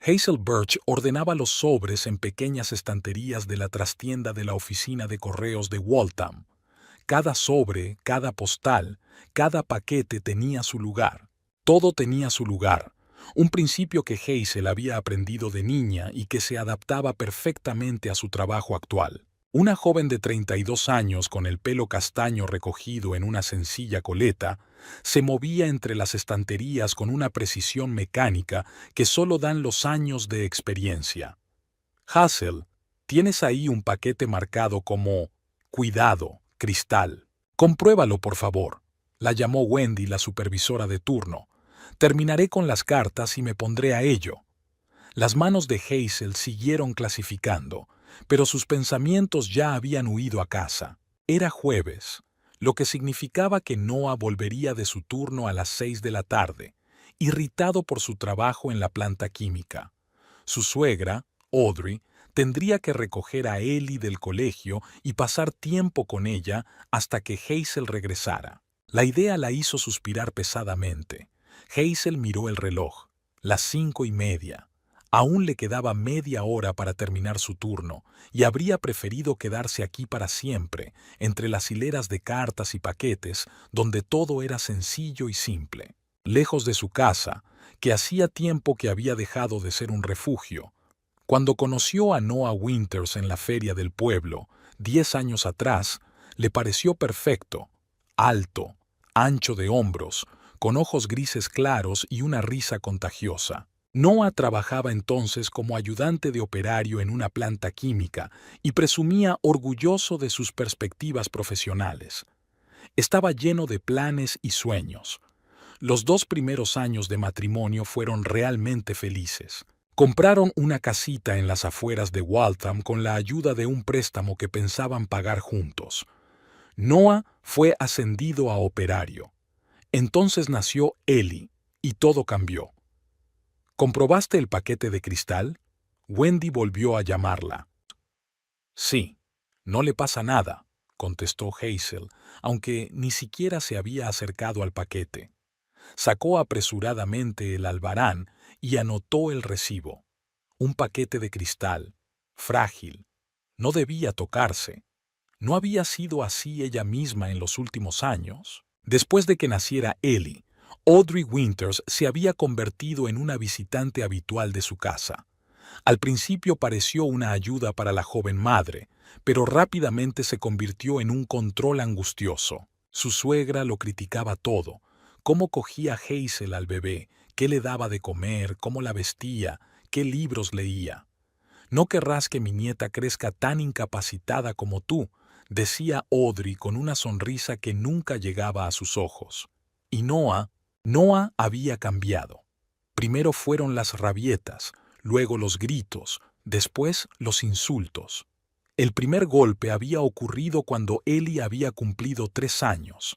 Hazel Birch ordenaba los sobres en pequeñas estanterías de la trastienda de la oficina de correos de Waltham. Cada sobre, cada postal, cada paquete tenía su lugar. Todo tenía su lugar. Un principio que Hazel había aprendido de niña y que se adaptaba perfectamente a su trabajo actual. Una joven de 32 años con el pelo castaño recogido en una sencilla coleta, se movía entre las estanterías con una precisión mecánica que solo dan los años de experiencia. Hazel, tienes ahí un paquete marcado como «Cuidado, cristal». Compruébalo, por favor, la llamó Wendy, la supervisora de turno. Terminaré con las cartas y me pondré a ello. Las manos de Hazel siguieron clasificando, pero sus pensamientos ya habían huido a casa. Era jueves, lo que significaba que Noah volvería de su turno a las 6 de la tarde, irritado por su trabajo en la planta química. Su suegra, Audrey, tendría que recoger a Ellie del colegio y pasar tiempo con ella hasta que Hazel regresara. La idea la hizo suspirar pesadamente. Hazel miró el reloj. Las 5:30. Aún le quedaba media hora para terminar su turno, y habría preferido quedarse aquí para siempre, entre las hileras de cartas y paquetes, donde todo era sencillo y simple. Lejos de su casa, que hacía tiempo que había dejado de ser un refugio. Cuando conoció a Noah Winters en la feria del pueblo, 10 años atrás, le pareció perfecto, alto, ancho de hombros, con ojos grises claros y una risa contagiosa. Noah trabajaba entonces como ayudante de operario en una planta química y presumía orgulloso de sus perspectivas profesionales. Estaba lleno de planes y sueños. Los 2 primeros años de matrimonio fueron realmente felices. Compraron una casita en las afueras de Waltham con la ayuda de un préstamo que pensaban pagar juntos. Noah fue ascendido a operario. Entonces nació Ellie, y todo cambió. ¿Comprobaste el paquete de cristal? Wendy volvió a llamarla. Sí, no le pasa nada, contestó Hazel, aunque ni siquiera se había acercado al paquete. Sacó apresuradamente el albarán y anotó el recibo. Un paquete de cristal, frágil. No debía tocarse. ¿No había sido así ella misma en los últimos años? Después de que naciera Ellie, Audrey Winters se había convertido en una visitante habitual de su casa. Al principio pareció una ayuda para la joven madre, pero rápidamente se convirtió en un control angustioso. Su suegra lo criticaba todo: cómo cogía Hazel al bebé, qué le daba de comer, cómo la vestía, qué libros leía. «No querrás que mi nieta crezca tan incapacitada como tú», decía Audrey con una sonrisa que nunca llegaba a sus ojos. Y Noah había cambiado. Primero fueron las rabietas, luego los gritos, después los insultos. El primer golpe había ocurrido cuando Ellie había cumplido 3 años.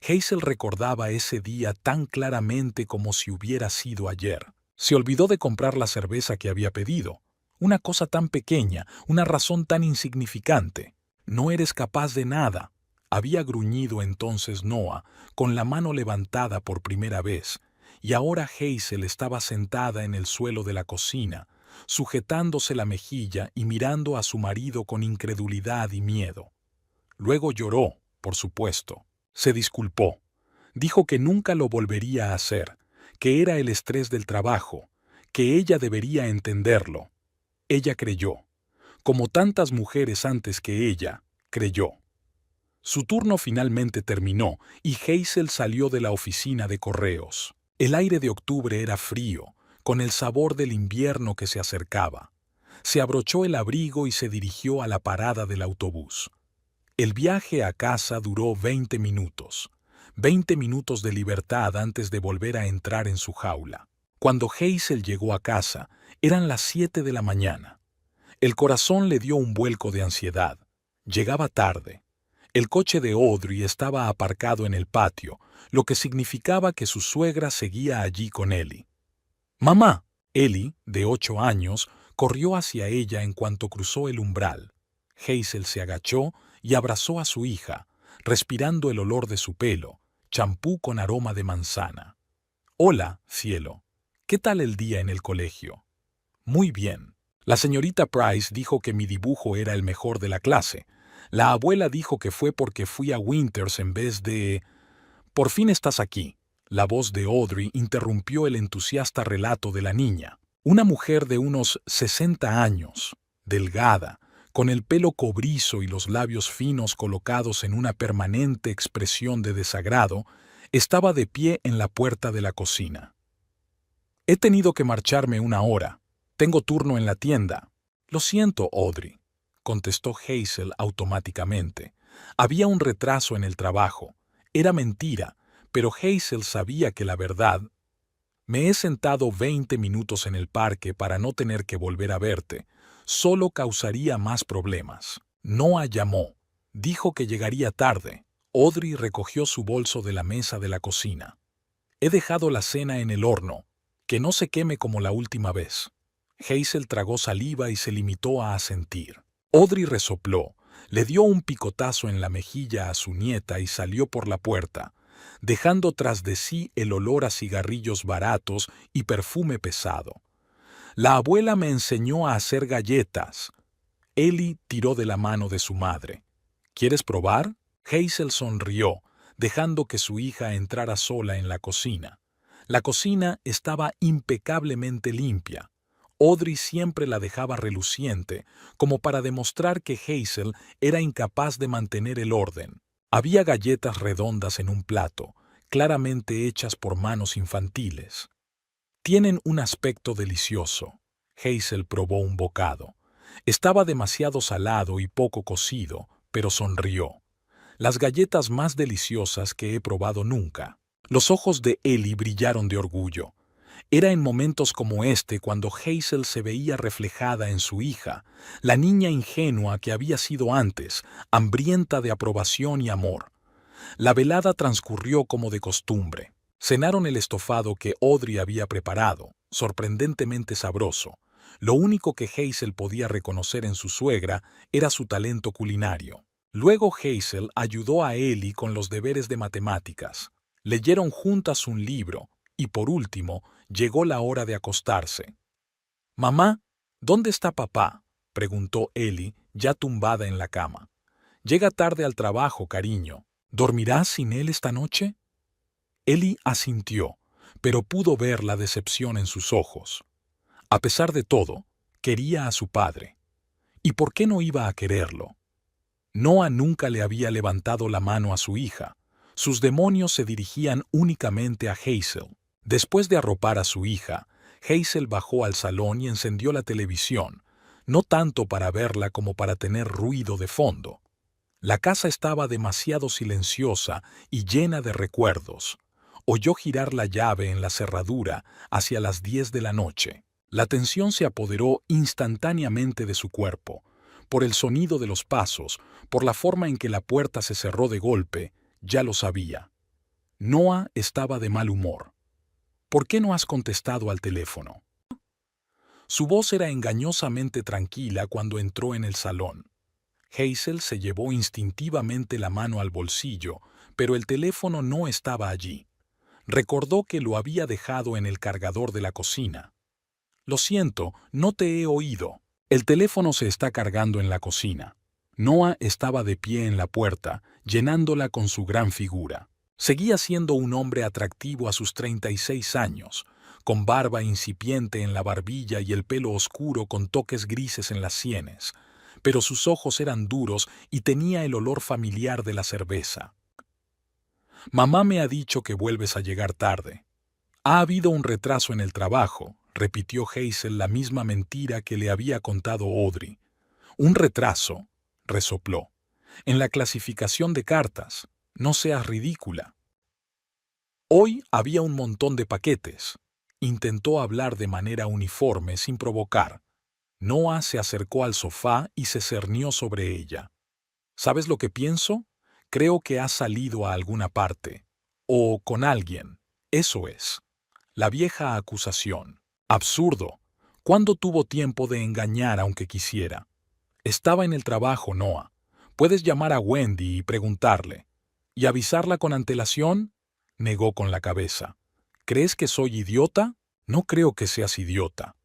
Hazel recordaba ese día tan claramente como si hubiera sido ayer. Se olvidó de comprar la cerveza que había pedido. Una cosa tan pequeña, una razón tan insignificante. «No eres capaz de nada», había gruñido entonces Noah, con la mano levantada por primera vez, y ahora Hazel estaba sentada en el suelo de la cocina, sujetándose la mejilla y mirando a su marido con incredulidad y miedo. Luego lloró, por supuesto. Se disculpó. Dijo que nunca lo volvería a hacer, que era el estrés del trabajo, que ella debería entenderlo. Ella creyó. Como tantas mujeres antes que ella, creyó. Su turno finalmente terminó y Hazel salió de la oficina de correos. El aire de octubre era frío, con el sabor del invierno que se acercaba. Se abrochó el abrigo y se dirigió a la parada del autobús. El viaje a casa duró 20 minutos. 20 minutos de libertad antes de volver a entrar en su jaula. Cuando Hazel llegó a casa, eran las 7 de la mañana. El corazón le dio un vuelco de ansiedad. Llegaba tarde. El coche de Audrey estaba aparcado en el patio, lo que significaba que su suegra seguía allí con Ellie. «¡Mamá!». Ellie, de 8 años, corrió hacia ella en cuanto cruzó el umbral. Hazel se agachó y abrazó a su hija, respirando el olor de su pelo, champú con aroma de manzana. «Hola, cielo. ¿Qué tal el día en el colegio?». Muy bien. La señorita Price dijo que mi dibujo era el mejor de la clase. La abuela dijo que fue porque fui a Winters en vez de... Por fin estás aquí. La voz de Audrey interrumpió el entusiasta relato de la niña. Una mujer de unos 60 años, delgada, con el pelo cobrizo y los labios finos colocados en una permanente expresión de desagrado, estaba de pie en la puerta de la cocina. He tenido que marcharme una hora. Tengo turno en la tienda. Lo siento, Audrey, contestó Hazel automáticamente. Había un retraso en el trabajo. Era mentira, pero Hazel sabía que la verdad... Me he sentado 20 minutos en el parque para no tener que volver a verte. Solo causaría más problemas. Noah llamó. Dijo que llegaría tarde. Audrey recogió su bolso de la mesa de la cocina. He dejado la cena en el horno. Que no se queme como la última vez. Hazel tragó saliva y se limitó a asentir. Audrey resopló, le dio un picotazo en la mejilla a su nieta y salió por la puerta, dejando tras de sí el olor a cigarrillos baratos y perfume pesado. La abuela me enseñó a hacer galletas. Ellie tiró de la mano de su madre. ¿Quieres probar? Hazel sonrió, dejando que su hija entrara sola en la cocina. La cocina estaba impecablemente limpia. Audrey siempre la dejaba reluciente, como para demostrar que Hazel era incapaz de mantener el orden. Había galletas redondas en un plato, claramente hechas por manos infantiles. Tienen un aspecto delicioso. Hazel probó un bocado. Estaba demasiado salado y poco cocido, pero sonrió. Las galletas más deliciosas que he probado nunca. Los ojos de Ellie brillaron de orgullo. Era en momentos como este cuando Hazel se veía reflejada en su hija, la niña ingenua que había sido antes, hambrienta de aprobación y amor. La velada transcurrió como de costumbre. Cenaron el estofado que Audrey había preparado, sorprendentemente sabroso. Lo único que Hazel podía reconocer en su suegra era su talento culinario. Luego Hazel ayudó a Ellie con los deberes de matemáticas. Leyeron juntas un libro y, por último, llegó la hora de acostarse. «Mamá, ¿dónde está papá?», preguntó Ellie, ya tumbada en la cama. «Llega tarde al trabajo, cariño. ¿Dormirás sin él esta noche?». Ellie asintió, pero pudo ver la decepción en sus ojos. A pesar de todo, quería a su padre. ¿Y por qué no iba a quererlo? Noah nunca le había levantado la mano a su hija. Sus demonios se dirigían únicamente a Hazel. Después de arropar a su hija, Hazel bajó al salón y encendió la televisión, no tanto para verla como para tener ruido de fondo. La casa estaba demasiado silenciosa y llena de recuerdos. Oyó girar la llave en la cerradura hacia las 10 de la noche. La tensión se apoderó instantáneamente de su cuerpo, por el sonido de los pasos, por la forma en que la puerta se cerró de golpe. Ya lo sabía. Noah estaba de mal humor. «¿Por qué no has contestado al teléfono?». Su voz era engañosamente tranquila cuando entró en el salón. Hazel se llevó instintivamente la mano al bolsillo, pero el teléfono no estaba allí. Recordó que lo había dejado en el cargador de la cocina. «Lo siento, no te he oído. El teléfono se está cargando en la cocina». Noah estaba de pie en la puerta, llenándola con su gran figura. Seguía siendo un hombre atractivo a sus 36 años, con barba incipiente en la barbilla y el pelo oscuro con toques grises en las sienes, pero sus ojos eran duros y tenía el olor familiar de la cerveza. «Mamá me ha dicho que vuelves a llegar tarde». «Ha habido un retraso en el trabajo», repitió Hazel la misma mentira que le había contado Audrey. «¿Un retraso?», resopló. «En la clasificación de cartas. No seas ridícula». Hoy había un montón de paquetes. Intentó hablar de manera uniforme sin provocar. Noah se acercó al sofá y se cernió sobre ella. «¿Sabes lo que pienso? Creo que has salido a alguna parte. O con alguien. Eso es». La vieja acusación. Absurdo. ¿Cuándo tuvo tiempo de engañar aunque quisiera? Estaba en el trabajo, Noah. Puedes llamar a Wendy y preguntarle. ¿Y avisarla con antelación? Negó con la cabeza. ¿Crees que soy idiota? No creo que seas idiota.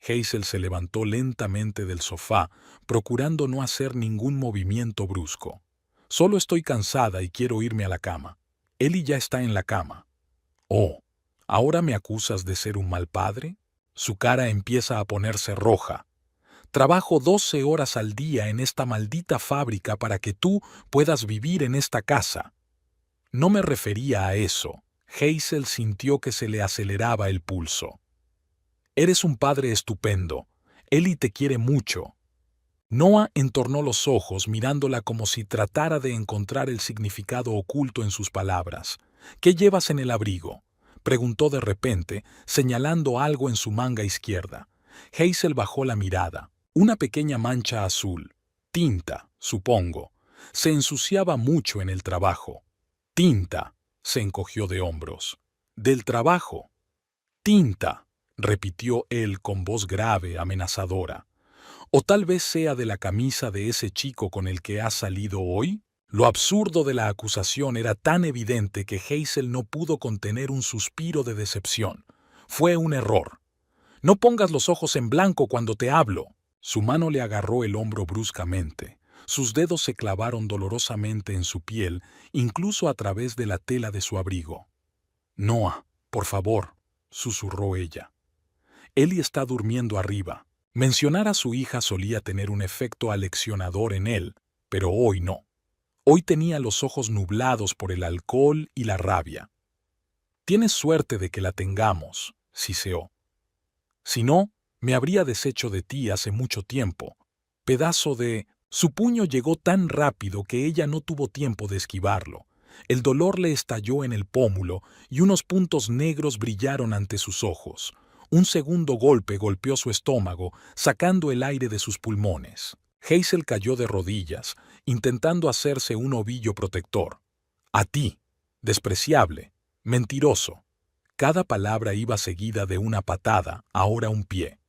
Hazel se levantó lentamente del sofá, procurando no hacer ningún movimiento brusco. Solo estoy cansada y quiero irme a la cama. Ellie ya está en la cama. Oh, ¿ahora me acusas de ser un mal padre? Su cara empieza a ponerse roja. Trabajo 12 horas al día en esta maldita fábrica para que tú puedas vivir en esta casa. No me refería a eso. Hazel sintió que se le aceleraba el pulso. Eres un padre estupendo. Ellie te quiere mucho. Noah entornó los ojos mirándola como si tratara de encontrar el significado oculto en sus palabras. ¿Qué llevas en el abrigo?, preguntó de repente, señalando algo en su manga izquierda. Hazel bajó la mirada. Una pequeña mancha azul. Tinta, supongo. Se ensuciaba mucho en el trabajo. Tinta, se encogió de hombros. Del trabajo. Tinta, repitió él con voz grave, amenazadora. ¿O tal vez sea de la camisa de ese chico con el que has salido hoy? Lo absurdo de la acusación era tan evidente que Hazel no pudo contener un suspiro de decepción. Fue un error. No pongas los ojos en blanco cuando te hablo. Su mano le agarró el hombro bruscamente. Sus dedos se clavaron dolorosamente en su piel, incluso a través de la tela de su abrigo. Noah, por favor, susurró ella. Ellie está durmiendo arriba. Mencionar a su hija solía tener un efecto aleccionador en él, pero hoy no. Hoy tenía los ojos nublados por el alcohol y la rabia. Tienes suerte de que la tengamos, siseó. Si no, me habría deshecho de ti hace mucho tiempo. Pedazo de... Su puño llegó tan rápido que ella no tuvo tiempo de esquivarlo. El dolor le estalló en el pómulo y unos puntos negros brillaron ante sus ojos. Un segundo golpe golpeó su estómago, sacando el aire de sus pulmones. Hazel cayó de rodillas, intentando hacerse un ovillo protector. A ti, despreciable, mentiroso. Cada palabra iba seguida de una patada, ahora un pie.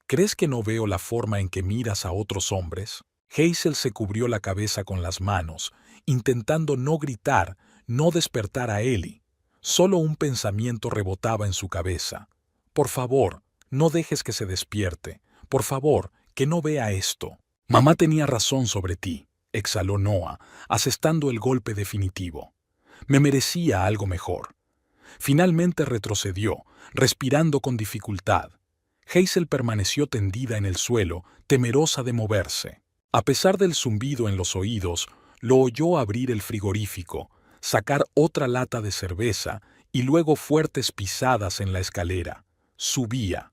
¿Crees que no veo la forma en que miras a otros hombres? Hazel se cubrió la cabeza con las manos, intentando no gritar, no despertar a Ellie. Solo un pensamiento rebotaba en su cabeza. Por favor, no dejes que se despierte. Por favor, que no vea esto. Mamá tenía razón sobre ti, exhaló Noah, asestando el golpe definitivo. Me merecía algo mejor. Finalmente retrocedió, respirando con dificultad. Hazel permaneció tendida en el suelo, temerosa de moverse. A pesar del zumbido en los oídos, lo oyó abrir el frigorífico, sacar otra lata de cerveza y luego fuertes pisadas en la escalera. Subía.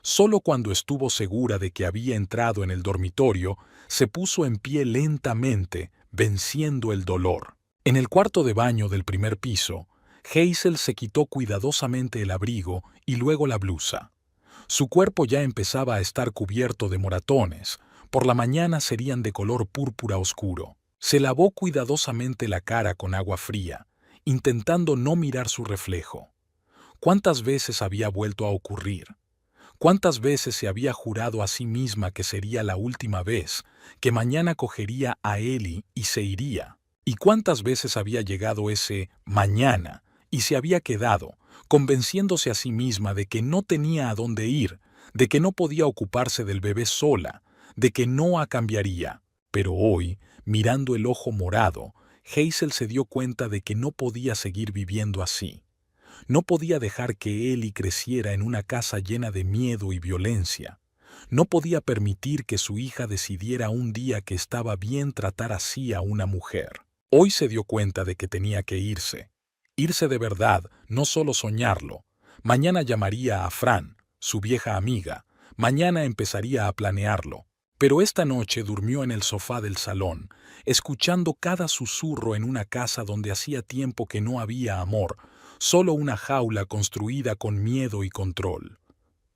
Solo cuando estuvo segura de que había entrado en el dormitorio, se puso en pie lentamente, venciendo el dolor. En el cuarto de baño del primer piso, Hazel se quitó cuidadosamente el abrigo y luego la blusa. Su cuerpo ya empezaba a estar cubierto de moratones. Por la mañana serían de color púrpura oscuro. Se lavó cuidadosamente la cara con agua fría, intentando no mirar su reflejo. ¿Cuántas veces había vuelto a ocurrir? ¿Cuántas veces se había jurado a sí misma que sería la última vez, que mañana cogería a Ellie y se iría? ¿Y cuántas veces había llegado ese mañana y se había quedado, convenciéndose a sí misma de que no tenía a dónde ir, de que no podía ocuparse del bebé sola, de que no cambiaría? Pero hoy, mirando el ojo morado, Hazel se dio cuenta de que no podía seguir viviendo así. No podía dejar que Ellie creciera en una casa llena de miedo y violencia. No podía permitir que su hija decidiera un día que estaba bien tratar así a una mujer. Hoy se dio cuenta de que tenía que irse. Irse de verdad, no solo soñarlo. Mañana llamaría a Fran, su vieja amiga. Mañana empezaría a planearlo. Pero esta noche durmió en el sofá del salón, escuchando cada susurro en una casa donde hacía tiempo que no había amor, solo una jaula construida con miedo y control.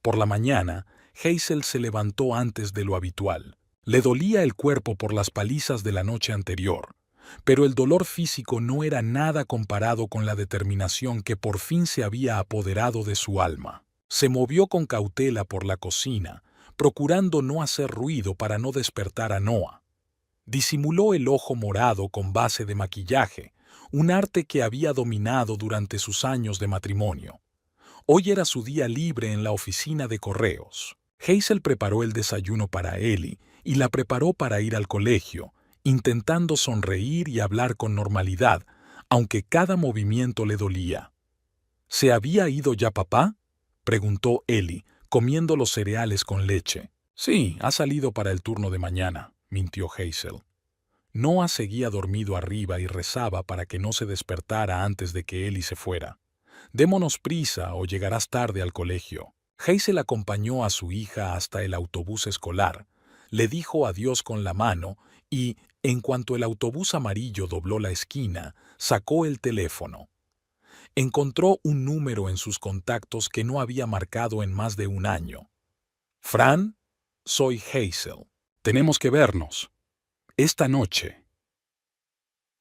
Por la mañana, Hazel se levantó antes de lo habitual. Le dolía el cuerpo por las palizas de la noche anterior, pero el dolor físico no era nada comparado con la determinación que por fin se había apoderado de su alma. Se movió con cautela por la cocina, procurando no hacer ruido para no despertar a Noah. Disimuló el ojo morado con base de maquillaje, un arte que había dominado durante sus años de matrimonio. Hoy era su día libre en la oficina de correos. Hazel preparó el desayuno para Ellie y la preparó para ir al colegio, intentando sonreír y hablar con normalidad, aunque cada movimiento le dolía. ¿Se había ido ya papá?, preguntó Ellie, comiendo los cereales con leche. Sí, ha salido para el turno de mañana, mintió Hazel. Noah seguía dormido arriba y rezaba para que no se despertara antes de que Ellie se fuera. Démonos prisa o llegarás tarde al colegio. Hazel acompañó a su hija hasta el autobús escolar, le dijo adiós con la mano y, en cuanto el autobús amarillo dobló la esquina, sacó el teléfono. Encontró un número en sus contactos que no había marcado en más de un año. «Fran, soy Hazel. Tenemos que vernos. Esta noche».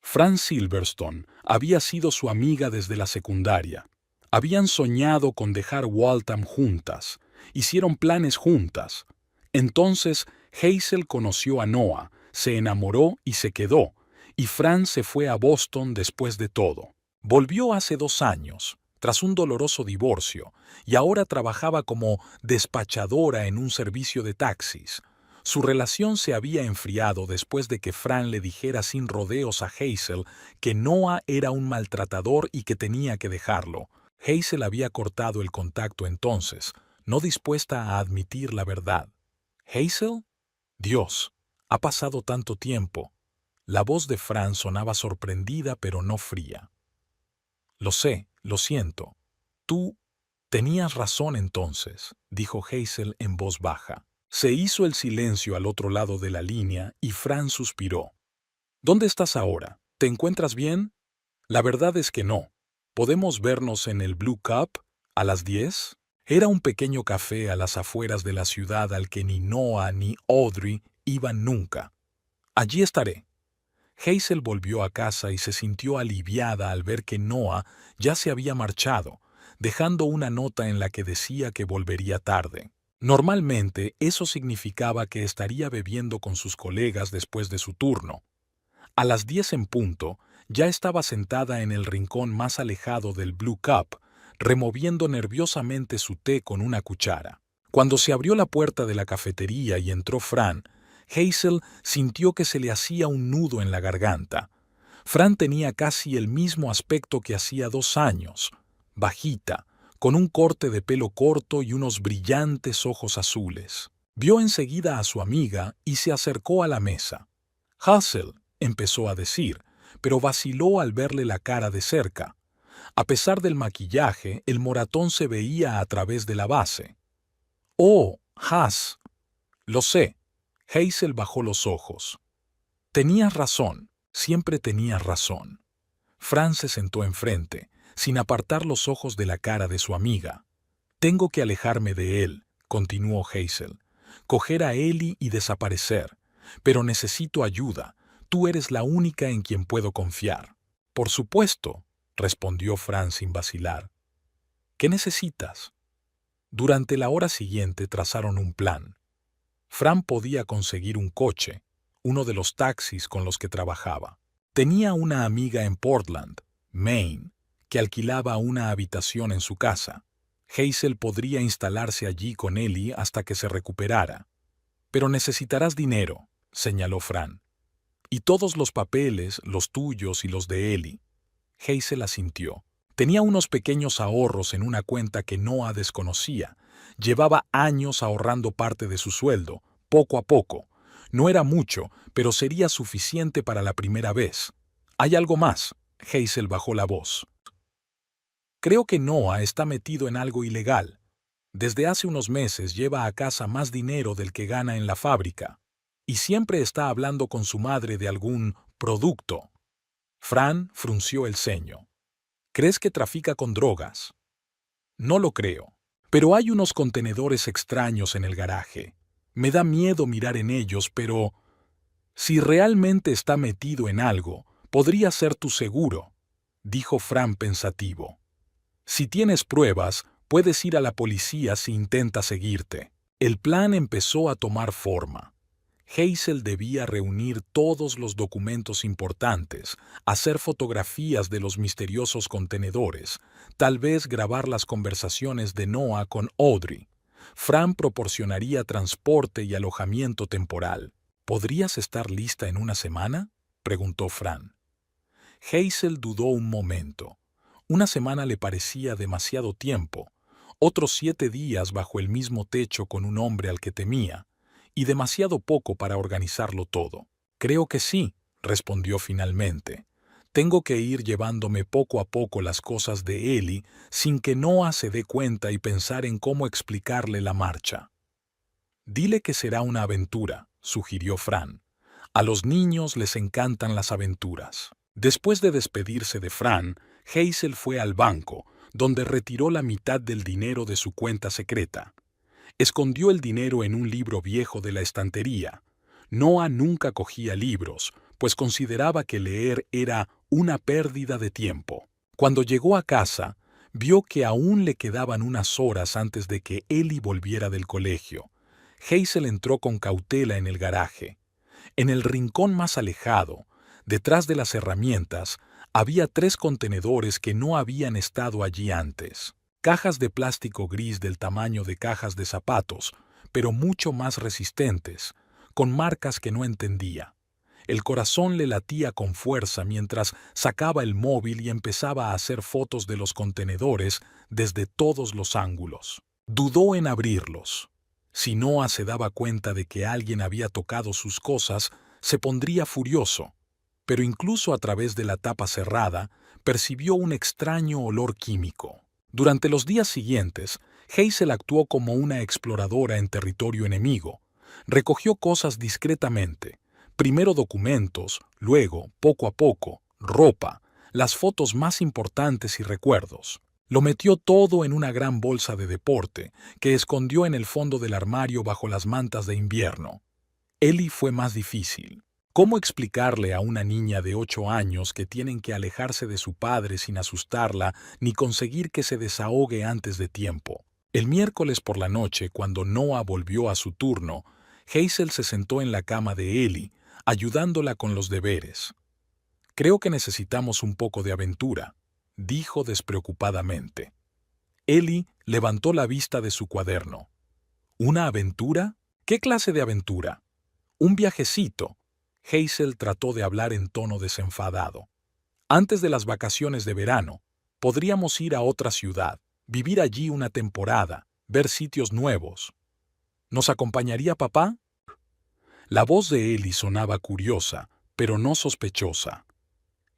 Fran Silverstone había sido su amiga desde la secundaria. Habían soñado con dejar Waltham juntas, hicieron planes juntas. Entonces Hazel conoció a Noah, se enamoró y se quedó, y Fran se fue a Boston después de todo. Volvió hace 2 años, tras un doloroso divorcio, y ahora trabajaba como despachadora en un servicio de taxis. Su relación se había enfriado después de que Fran le dijera sin rodeos a Hazel que Noah era un maltratador y que tenía que dejarlo. Hazel había cortado el contacto entonces, no dispuesta a admitir la verdad. ¿Hazel? Dios, ha pasado tanto tiempo. La voz de Fran sonaba sorprendida pero no fría. Lo sé, lo siento. Tú tenías razón entonces, dijo Hazel en voz baja. Se hizo el silencio al otro lado de la línea y Fran suspiró. ¿Dónde estás ahora? ¿Te encuentras bien? La verdad es que no. ¿Podemos vernos en el Blue Cup a las 10? Era un pequeño café a las afueras de la ciudad al que ni Noah ni Audrey iban nunca. Allí estaré. Hazel volvió a casa y se sintió aliviada al ver que Noah ya se había marchado, dejando una nota en la que decía que volvería tarde. Normalmente eso significaba que estaría bebiendo con sus colegas después de su turno. A las 10 en punto, ya estaba sentada en el rincón más alejado del Blue Cup, removiendo nerviosamente su té con una cuchara. Cuando se abrió la puerta de la cafetería y entró Fran, Hazel sintió que se le hacía un nudo en la garganta. Fran tenía casi el mismo aspecto que hacía 2 años, bajita, con un corte de pelo corto y unos brillantes ojos azules. Vio enseguida a su amiga y se acercó a la mesa. «Hazel», empezó a decir, pero vaciló al verle la cara de cerca. A pesar del maquillaje, el moratón se veía a través de la base. «Oh, Has». «Lo sé». Hazel bajó los ojos. «Tenías razón, siempre tenías razón». Fran se sentó enfrente, sin apartar los ojos de la cara de su amiga. «Tengo que alejarme de él», continuó Hazel. «Coger a Ellie y desaparecer. Pero necesito ayuda. Tú eres la única en quien puedo confiar». «Por supuesto», respondió Fran sin vacilar. «¿Qué necesitas?» Durante la hora siguiente trazaron un plan. Fran podía conseguir un coche, uno de los taxis con los que trabajaba. Tenía una amiga en Portland, Maine, que alquilaba una habitación en su casa. Hazel podría instalarse allí con Ellie hasta que se recuperara. «Pero necesitarás dinero», señaló Fran. «Y todos los papeles, los tuyos y los de Ellie». Hazel asintió. Tenía unos pequeños ahorros en una cuenta que Noah desconocía. Llevaba años ahorrando parte de su sueldo, poco a poco. No era mucho, pero sería suficiente para la primera vez. «¿Hay algo más?» Hazel bajó la voz. «Creo que Noah está metido en algo ilegal. Desde hace unos meses lleva a casa más dinero del que gana en la fábrica. Y siempre está hablando con su madre de algún producto». Fran frunció el ceño. «¿Crees que trafica con drogas?» «No lo creo. Pero hay unos contenedores extraños en el garaje. Me da miedo mirar en ellos, pero si realmente está metido en algo, podría ser tu seguro», dijo Fran pensativo. «Si tienes pruebas, puedes ir a la policía si intenta seguirte». El plan empezó a tomar forma. Hazel debía reunir todos los documentos importantes, hacer fotografías de los misteriosos contenedores, tal vez grabar las conversaciones de Noah con Audrey. Fran proporcionaría transporte y alojamiento temporal. ¿Podrías estar lista en una semana?, preguntó Fran. Hazel dudó un momento. Una semana le parecía demasiado tiempo, otros 7 días bajo el mismo techo con un hombre al que temía, y demasiado poco para organizarlo todo. Creo que sí, respondió finalmente. Tengo que ir llevándome poco a poco las cosas de Ellie sin que Noah se dé cuenta y pensar en cómo explicarle la marcha. Dile que será una aventura, sugirió Fran. A los niños les encantan las aventuras. Después de despedirse de Fran, Hazel fue al banco, donde retiró la mitad del dinero de su cuenta secreta. Escondió el dinero en un libro viejo de la estantería. Noah nunca cogía libros, pues consideraba que leer era una pérdida de tiempo. Cuando llegó a casa, vio que aún le quedaban unas horas antes de que Ellie volviera del colegio. Hazel entró con cautela en el garaje. En el rincón más alejado, detrás de las herramientas, había 3 contenedores que no habían estado allí antes. Cajas de plástico gris del tamaño de cajas de zapatos, pero mucho más resistentes, con marcas que no entendía. El corazón le latía con fuerza mientras sacaba el móvil y empezaba a hacer fotos de los contenedores desde todos los ángulos. Dudó en abrirlos. Si Noah se daba cuenta de que alguien había tocado sus cosas, se pondría furioso. Pero incluso a través de la tapa cerrada, percibió un extraño olor químico. Durante los días siguientes, Hazel actuó como una exploradora en territorio enemigo. Recogió cosas discretamente. Primero documentos, luego, poco a poco, ropa, las fotos más importantes y recuerdos. Lo metió todo en una gran bolsa de deporte, que escondió en el fondo del armario bajo las mantas de invierno. Ellie fue más difícil. ¿Cómo explicarle a una niña de 8 años que tienen que alejarse de su padre sin asustarla ni conseguir que se desahogue antes de tiempo? El miércoles por la noche, cuando Noah volvió a su turno, Hazel se sentó en la cama de Ellie, ayudándola con los deberes. «Creo que necesitamos un poco de aventura», dijo despreocupadamente. Ellie levantó la vista de su cuaderno. ¿Una aventura? ¿Qué clase de aventura? Un viajecito. Hazel trató de hablar en tono desenfadado. Antes de las vacaciones de verano, podríamos ir a otra ciudad, vivir allí una temporada, ver sitios nuevos. ¿Nos acompañaría papá? La voz de Ellie sonaba curiosa, pero no sospechosa.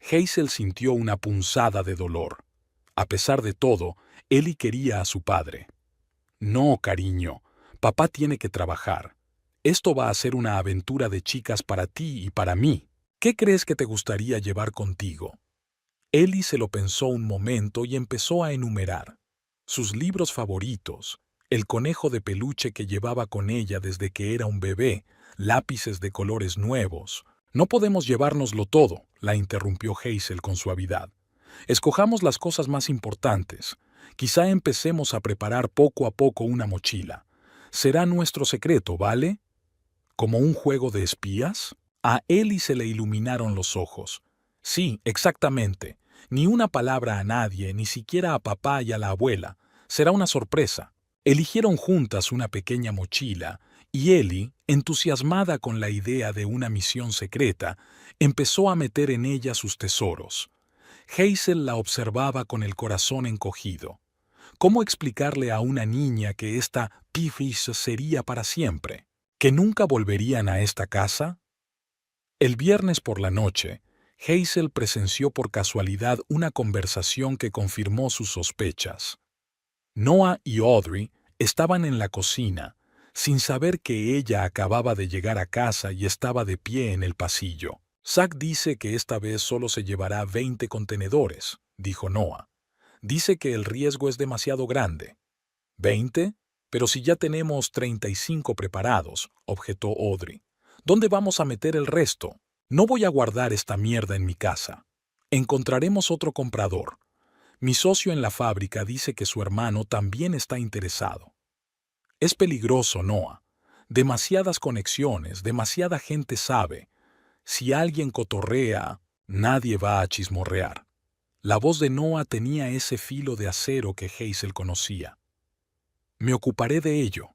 Hazel sintió una punzada de dolor. A pesar de todo, Ellie quería a su padre. No, cariño, papá tiene que trabajar. Esto va a ser una aventura de chicas para ti y para mí. ¿Qué crees que te gustaría llevar contigo? Ellie se lo pensó un momento y empezó a enumerar. Sus libros favoritos, el conejo de peluche que llevaba con ella desde que era un bebé, lápices de colores nuevos. No podemos llevárnoslo todo, la interrumpió Hazel con suavidad. Escojamos las cosas más importantes. Quizá empecemos a preparar poco a poco una mochila. Será nuestro secreto, ¿vale? ¿Como un juego de espías? A Ellie se le iluminaron los ojos. Sí, exactamente. Ni una palabra a nadie, ni siquiera a papá y a la abuela. Será una sorpresa. Eligieron juntas una pequeña mochila, y Ellie, entusiasmada con la idea de una misión secreta, empezó a meter en ella sus tesoros. Hazel la observaba con el corazón encogido. ¿Cómo explicarle a una niña que esta Pifis sería para siempre? ¿Que nunca volverían a esta casa? El viernes por la noche, Hazel presenció por casualidad una conversación que confirmó sus sospechas. Noah y Audrey estaban en la cocina, sin saber que ella acababa de llegar a casa y estaba de pie en el pasillo. Zack dice que esta vez solo se llevará 20 contenedores, dijo Noah. Dice que el riesgo es demasiado grande. ¿20? Pero si ya tenemos 35 preparados, objetó Audrey. ¿Dónde vamos a meter el resto? No voy a guardar esta mierda en mi casa. Encontraremos otro comprador. Mi socio en la fábrica dice que su hermano también está interesado. Es peligroso, Noah. Demasiadas conexiones, demasiada gente sabe. Si alguien cotorrea, nadie va a chismorrear. La voz de Noah tenía ese filo de acero que Hazel conocía. Me ocuparé de ello.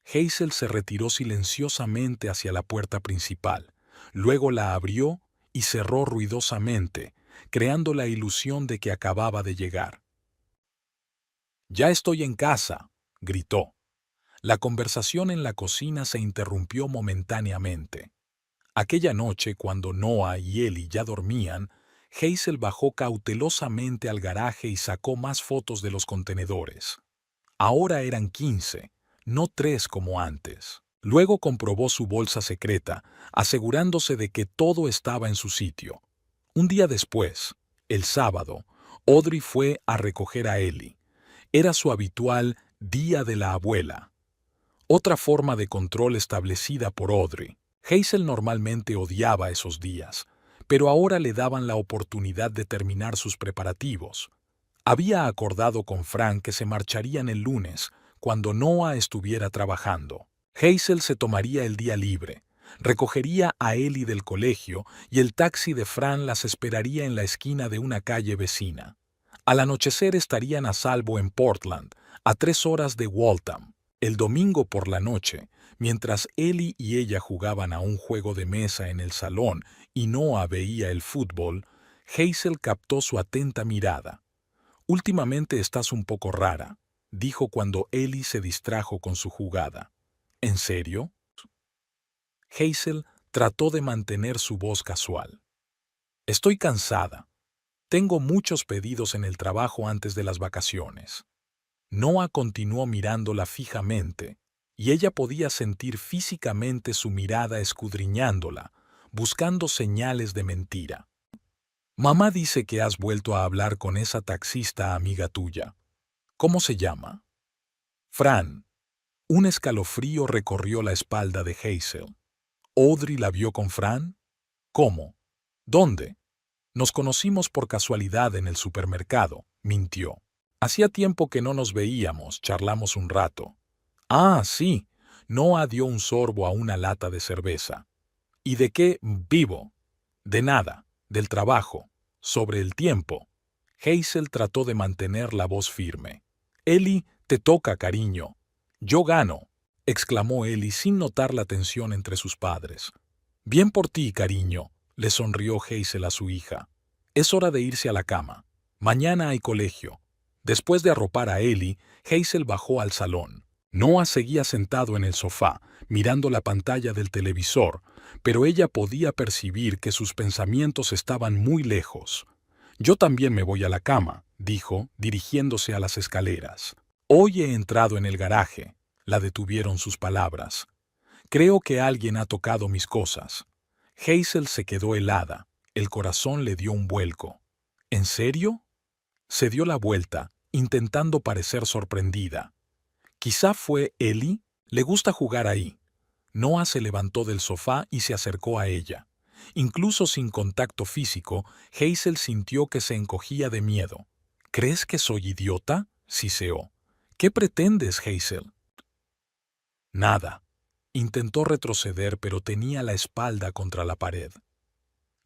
Hazel se retiró silenciosamente hacia la puerta principal, luego la abrió y cerró ruidosamente, creando la ilusión de que acababa de llegar. «Ya estoy en casa», gritó. La conversación en la cocina se interrumpió momentáneamente. Aquella noche, cuando Noah y Ellie ya dormían, Hazel bajó cautelosamente al garaje y sacó más fotos de los contenedores. Ahora eran 15, no 3 como antes. Luego comprobó su bolsa secreta, asegurándose de que todo estaba en su sitio. Un día después, el sábado, Audrey fue a recoger a Ellie. Era su habitual Día de la Abuela. Otra forma de control establecida por Audrey. Hazel normalmente odiaba esos días, pero ahora le daban la oportunidad de terminar sus preparativos. Había acordado con Frank que se marcharían el lunes, cuando Noah estuviera trabajando. Hazel se tomaría el día libre, recogería a Ellie del colegio y el taxi de Fran las esperaría en la esquina de una calle vecina. Al anochecer estarían a salvo en Portland, a 3 horas de Waltham. El domingo por la noche, mientras Ellie y ella jugaban a un juego de mesa en el salón y Noah veía el fútbol, Hazel captó su atenta mirada. «Últimamente estás un poco rara», dijo cuando Ellie se distrajo con su jugada. «¿En serio?». Hazel trató de mantener su voz casual. «Estoy cansada. Tengo muchos pedidos en el trabajo antes de las vacaciones». Noah continuó mirándola fijamente, y ella podía sentir físicamente su mirada escudriñándola, buscando señales de mentira. «Mamá dice que has vuelto a hablar con esa taxista amiga tuya. ¿Cómo se llama?». «Fran». Un escalofrío recorrió la espalda de Hazel. «¿Audrey la vio con Fran?». «¿Cómo? ¿Dónde?». «Nos conocimos por casualidad en el supermercado», mintió. «Hacía tiempo que no nos veíamos, charlamos un rato». «Ah, sí». Noah dio un sorbo a una lata de cerveza. «¿Y de qué vivo?». «De nada, del trabajo, sobre el tiempo». Hazel trató de mantener la voz firme. «Ellie, te toca, cariño». «Yo gano», exclamó Ellie sin notar la tensión entre sus padres. «Bien por ti, cariño», le sonrió Hazel a su hija. «Es hora de irse a la cama. Mañana hay colegio». Después de arropar a Ellie, Hazel bajó al salón. Noah seguía sentado en el sofá, mirando la pantalla del televisor, pero ella podía percibir que sus pensamientos estaban muy lejos. «Yo también me voy a la cama», dijo, dirigiéndose a las escaleras. «Hoy he entrado en el garaje», la detuvieron sus palabras. «Creo que alguien ha tocado mis cosas». Hazel se quedó helada, el corazón le dio un vuelco. «¿En serio?». Se dio la vuelta, intentando parecer sorprendida. «Quizá fue Ellie. Le gusta jugar ahí». Noah se levantó del sofá y se acercó a ella. Incluso sin contacto físico, Hazel sintió que se encogía de miedo. «¿Crees que soy idiota?», siseó. «¿Qué pretendes, Hazel?». Nada. Intentó retroceder, pero tenía la espalda contra la pared.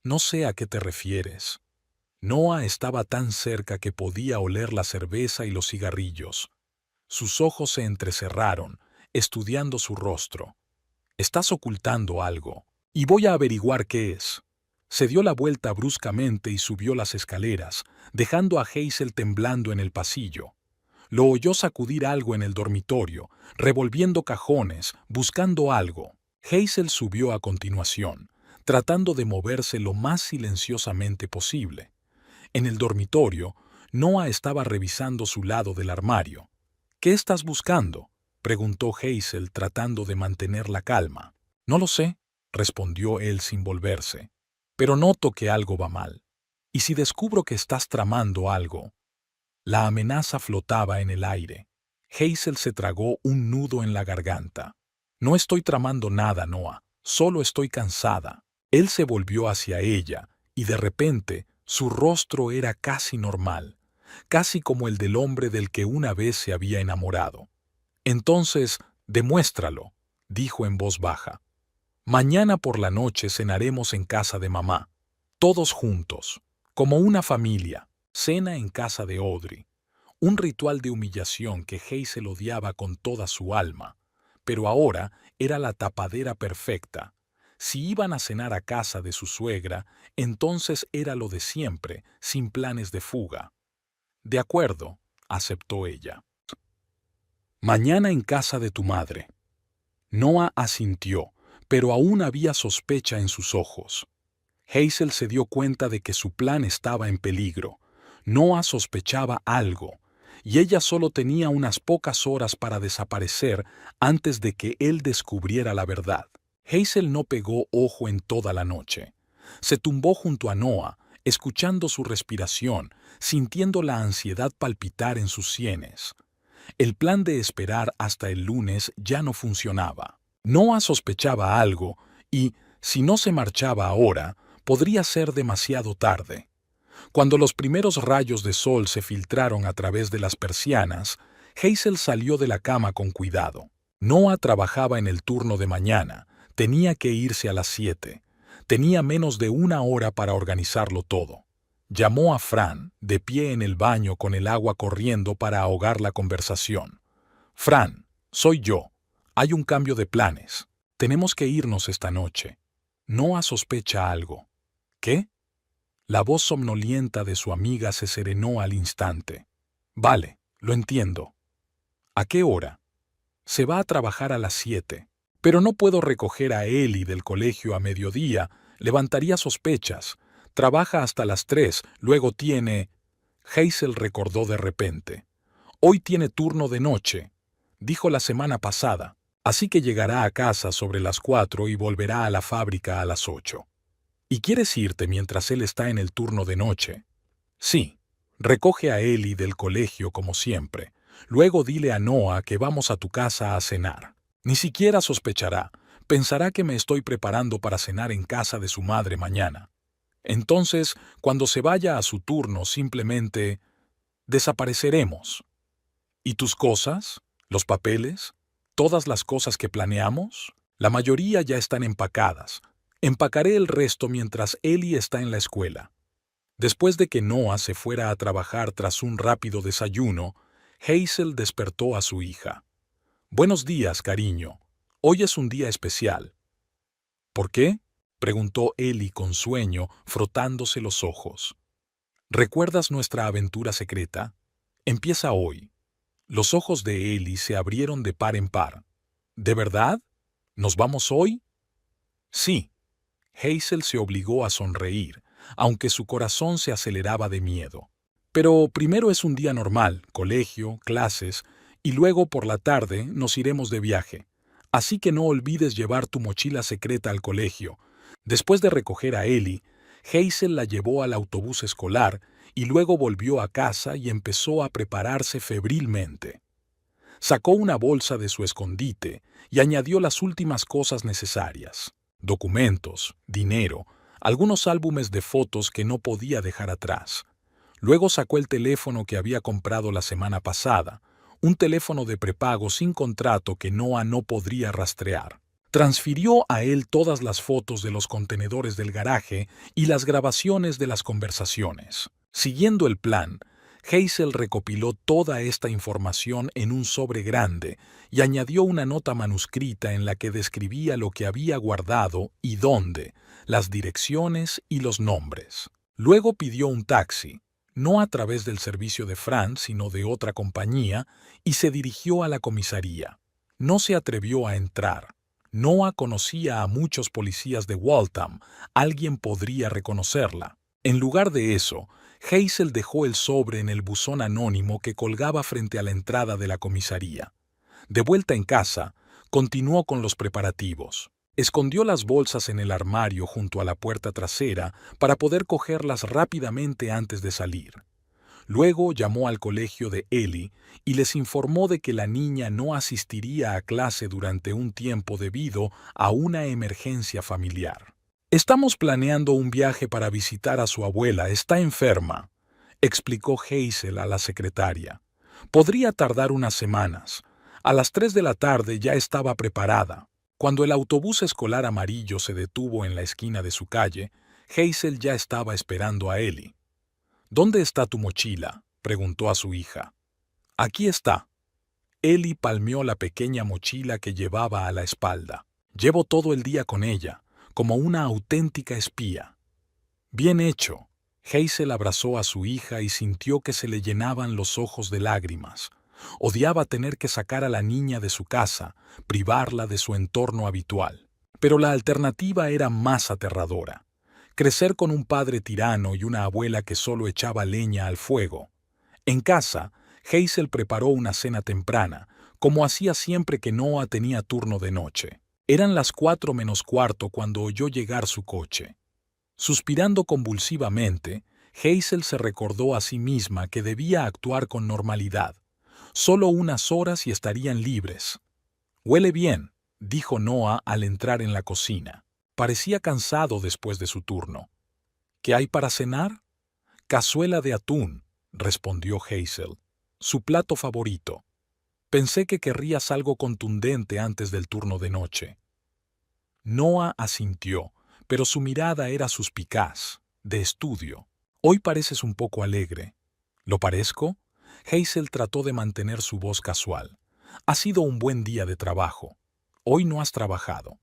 «No sé a qué te refieres». Noah estaba tan cerca que podía oler la cerveza y los cigarrillos. Sus ojos se entrecerraron, estudiando su rostro. «Estás ocultando algo, y voy a averiguar qué es». Se dio la vuelta bruscamente y subió las escaleras, dejando a Hazel temblando en el pasillo. Lo oyó sacudir algo en el dormitorio, revolviendo cajones, buscando algo. Hazel subió a continuación, tratando de moverse lo más silenciosamente posible. En el dormitorio, Noah estaba revisando su lado del armario. «¿Qué estás buscando?», preguntó Hazel tratando de mantener la calma. «No lo sé», respondió él sin volverse. «Pero noto que algo va mal. ¿Y si descubro que estás tramando algo?». La amenaza flotaba en el aire. Hazel se tragó un nudo en la garganta. «No estoy tramando nada, Noah. Solo estoy cansada». Él se volvió hacia ella, y de repente su rostro era casi normal, casi como el del hombre del que una vez se había enamorado. «Entonces, demuéstralo», dijo en voz baja. «Mañana por la noche cenaremos en casa de mamá, todos juntos, como una familia, cena en casa de Audrey. Un ritual de humillación que Hazel odiaba con toda su alma, pero ahora era la tapadera perfecta. Si iban a cenar a casa de su suegra, entonces era lo de siempre, sin planes de fuga. De acuerdo, aceptó ella. Mañana en casa de tu madre. Noah asintió, pero aún había sospecha en sus ojos. Hazel se dio cuenta de que su plan estaba en peligro. Noah sospechaba algo, y ella solo tenía unas pocas horas para desaparecer antes de que él descubriera la verdad. Hazel no pegó ojo en toda la noche. Se tumbó junto a Noah, escuchando su respiración, sintiendo la ansiedad palpitar en sus sienes. El plan de esperar hasta el lunes ya no funcionaba. Noah sospechaba algo y, si no se marchaba ahora, podría ser demasiado tarde. Cuando los primeros rayos de sol se filtraron a través de las persianas, Hazel salió de la cama con cuidado. Noah trabajaba en el turno de mañana, tenía que irse a las 7. Tenía menos de una hora para organizarlo todo. Llamó a Fran, de pie en el baño con el agua corriendo para ahogar la conversación. Fran, soy yo. Hay un cambio de planes. Tenemos que irnos esta noche. Noah sospecha algo. ¿Qué? La voz somnolienta de su amiga se serenó al instante. Vale, lo entiendo. ¿A qué hora? Se va a trabajar a las 7. Pero no puedo recoger a Ellie del colegio a mediodía, levantaría sospechas. Trabaja hasta las 3, luego tiene... Hazel recordó de repente. Hoy tiene turno de noche, dijo la semana pasada, así que llegará a casa sobre las 4 y volverá a la fábrica a las 8. ¿Y quieres irte mientras él está en el turno de noche? Sí. Recoge a Ellie del colegio como siempre. Luego dile a Noah que vamos a tu casa a cenar. Ni siquiera sospechará. Pensará que me estoy preparando para cenar en casa de su madre mañana. Entonces, cuando se vaya a su turno, simplemente desapareceremos. ¿Y tus cosas? ¿Los papeles? ¿Todas las cosas que planeamos? La mayoría ya están empacadas. Empacaré el resto mientras Ellie está en la escuela. Después de que Noah se fuera a trabajar tras un rápido desayuno, Hazel despertó a su hija. Buenos días, cariño. Hoy es un día especial. ¿Por qué? Preguntó Ellie con sueño, frotándose los ojos. ¿Recuerdas nuestra aventura secreta? Empieza hoy. Los ojos de Ellie se abrieron de par en par. ¿De verdad? ¿Nos vamos hoy? Sí. Hazel se obligó a sonreír, aunque su corazón se aceleraba de miedo. Pero primero es un día normal, colegio, clases, y luego por la tarde nos iremos de viaje. Así que no olvides llevar tu mochila secreta al colegio. Después de recoger a Ellie, Hazel la llevó al autobús escolar y luego volvió a casa y empezó a prepararse febrilmente. Sacó una bolsa de su escondite y añadió las últimas cosas necesarias: documentos, dinero, algunos álbumes de fotos que no podía dejar atrás. Luego sacó el teléfono que había comprado la semana pasada, un teléfono de prepago sin contrato que Noah no podría rastrear. Transfirió a él todas las fotos de los contenedores del garaje y las grabaciones de las conversaciones. Siguiendo el plan, Hazel recopiló toda esta información en un sobre grande y añadió una nota manuscrita en la que describía lo que había guardado y dónde, las direcciones y los nombres. Luego pidió un taxi, no a través del servicio de Fran, sino de otra compañía, y se dirigió a la comisaría. No se atrevió a entrar. Noah conocía a muchos policías de Waltham, alguien podría reconocerla. En lugar de eso, Hazel dejó el sobre en el buzón anónimo que colgaba frente a la entrada de la comisaría. De vuelta en casa, continuó con los preparativos. Escondió las bolsas en el armario junto a la puerta trasera para poder cogerlas rápidamente antes de salir. Luego llamó al colegio de Ellie y les informó de que la niña no asistiría a clase durante un tiempo debido a una emergencia familiar. «Estamos planeando un viaje para visitar a su abuela, está enferma», explicó Hazel a la secretaria. «Podría tardar unas semanas. A las 3 de la tarde ya estaba preparada». Cuando el autobús escolar amarillo se detuvo en la esquina de su calle, Hazel ya estaba esperando a Ellie. «¿Dónde está tu mochila?», preguntó a su hija. Aquí está. Ellie palmeó la pequeña mochila que llevaba a la espalda. Llevo todo el día con ella, como una auténtica espía. Bien hecho. Hazel abrazó a su hija y sintió que se le llenaban los ojos de lágrimas. Odiaba tener que sacar a la niña de su casa, privarla de su entorno habitual. Pero la alternativa era más aterradora. Crecer con un padre tirano y una abuela que solo echaba leña al fuego. En casa, Hazel preparó una cena temprana, como hacía siempre que Noah tenía turno de noche. Eran las 4 menos cuarto cuando oyó llegar su coche. Suspirando convulsivamente, Hazel se recordó a sí misma que debía actuar con normalidad. Solo unas horas y estarían libres. «Huele bien», dijo Noah al entrar en la cocina. Parecía cansado después de su turno. «¿Qué hay para cenar?» «Cazuela de atún», respondió Hazel. «Su plato favorito. Pensé que querrías algo contundente antes del turno de noche». Noah asintió, pero su mirada era suspicaz, de estudio. «Hoy pareces un poco alegre». «¿Lo parezco?» Hazel trató de mantener su voz casual. «Ha sido un buen día de trabajo. Hoy no has trabajado».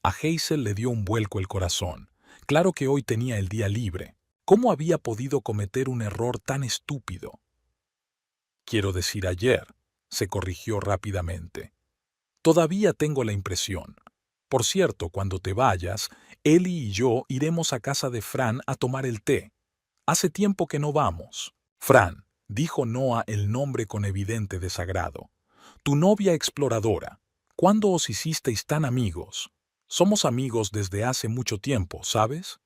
A Hazel le dio un vuelco el corazón. Claro que hoy tenía el día libre. ¿Cómo había podido cometer un error tan estúpido? «Quiero decir ayer», se corrigió rápidamente. «Todavía tengo la impresión. Por cierto, cuando te vayas, Ellie y yo iremos a casa de Fran a tomar el té. Hace tiempo que no vamos». «Fran», dijo Noah el nombre con evidente desagrado. «Tu novia exploradora. ¿Cuándo os hicisteis tan amigos?» «Somos amigos desde hace mucho tiempo, ¿sabes?»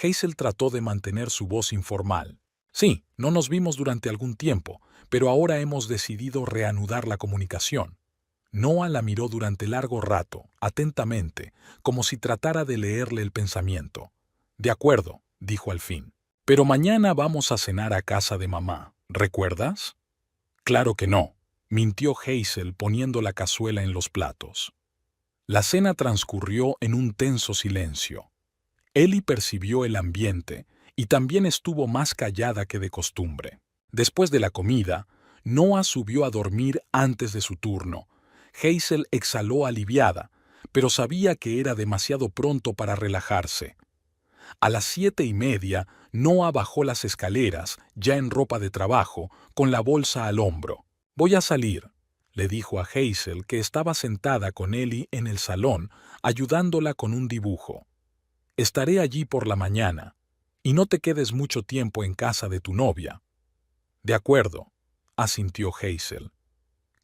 Hazel trató de mantener su voz informal. «Sí, no nos vimos durante algún tiempo, pero ahora hemos decidido reanudar la comunicación». Noah la miró durante largo rato, atentamente, como si tratara de leerle el pensamiento. «De acuerdo», dijo al fin. «Pero mañana vamos a cenar a casa de mamá, ¿recuerdas?» «Claro que no», mintió Hazel poniendo la cazuela en los platos. La cena transcurrió en un tenso silencio. Ellie percibió el ambiente y también estuvo más callada que de costumbre. Después de la comida, Noah subió a dormir antes de su turno. Hazel exhaló aliviada, pero sabía que era demasiado pronto para relajarse. A las 7:30, Noah bajó las escaleras, ya en ropa de trabajo, con la bolsa al hombro. «Voy a salir», le dijo a Hazel, que estaba sentada con Ellie en el salón, ayudándola con un dibujo. «Estaré allí por la mañana, y no te quedes mucho tiempo en casa de tu novia». «De acuerdo», asintió Hazel.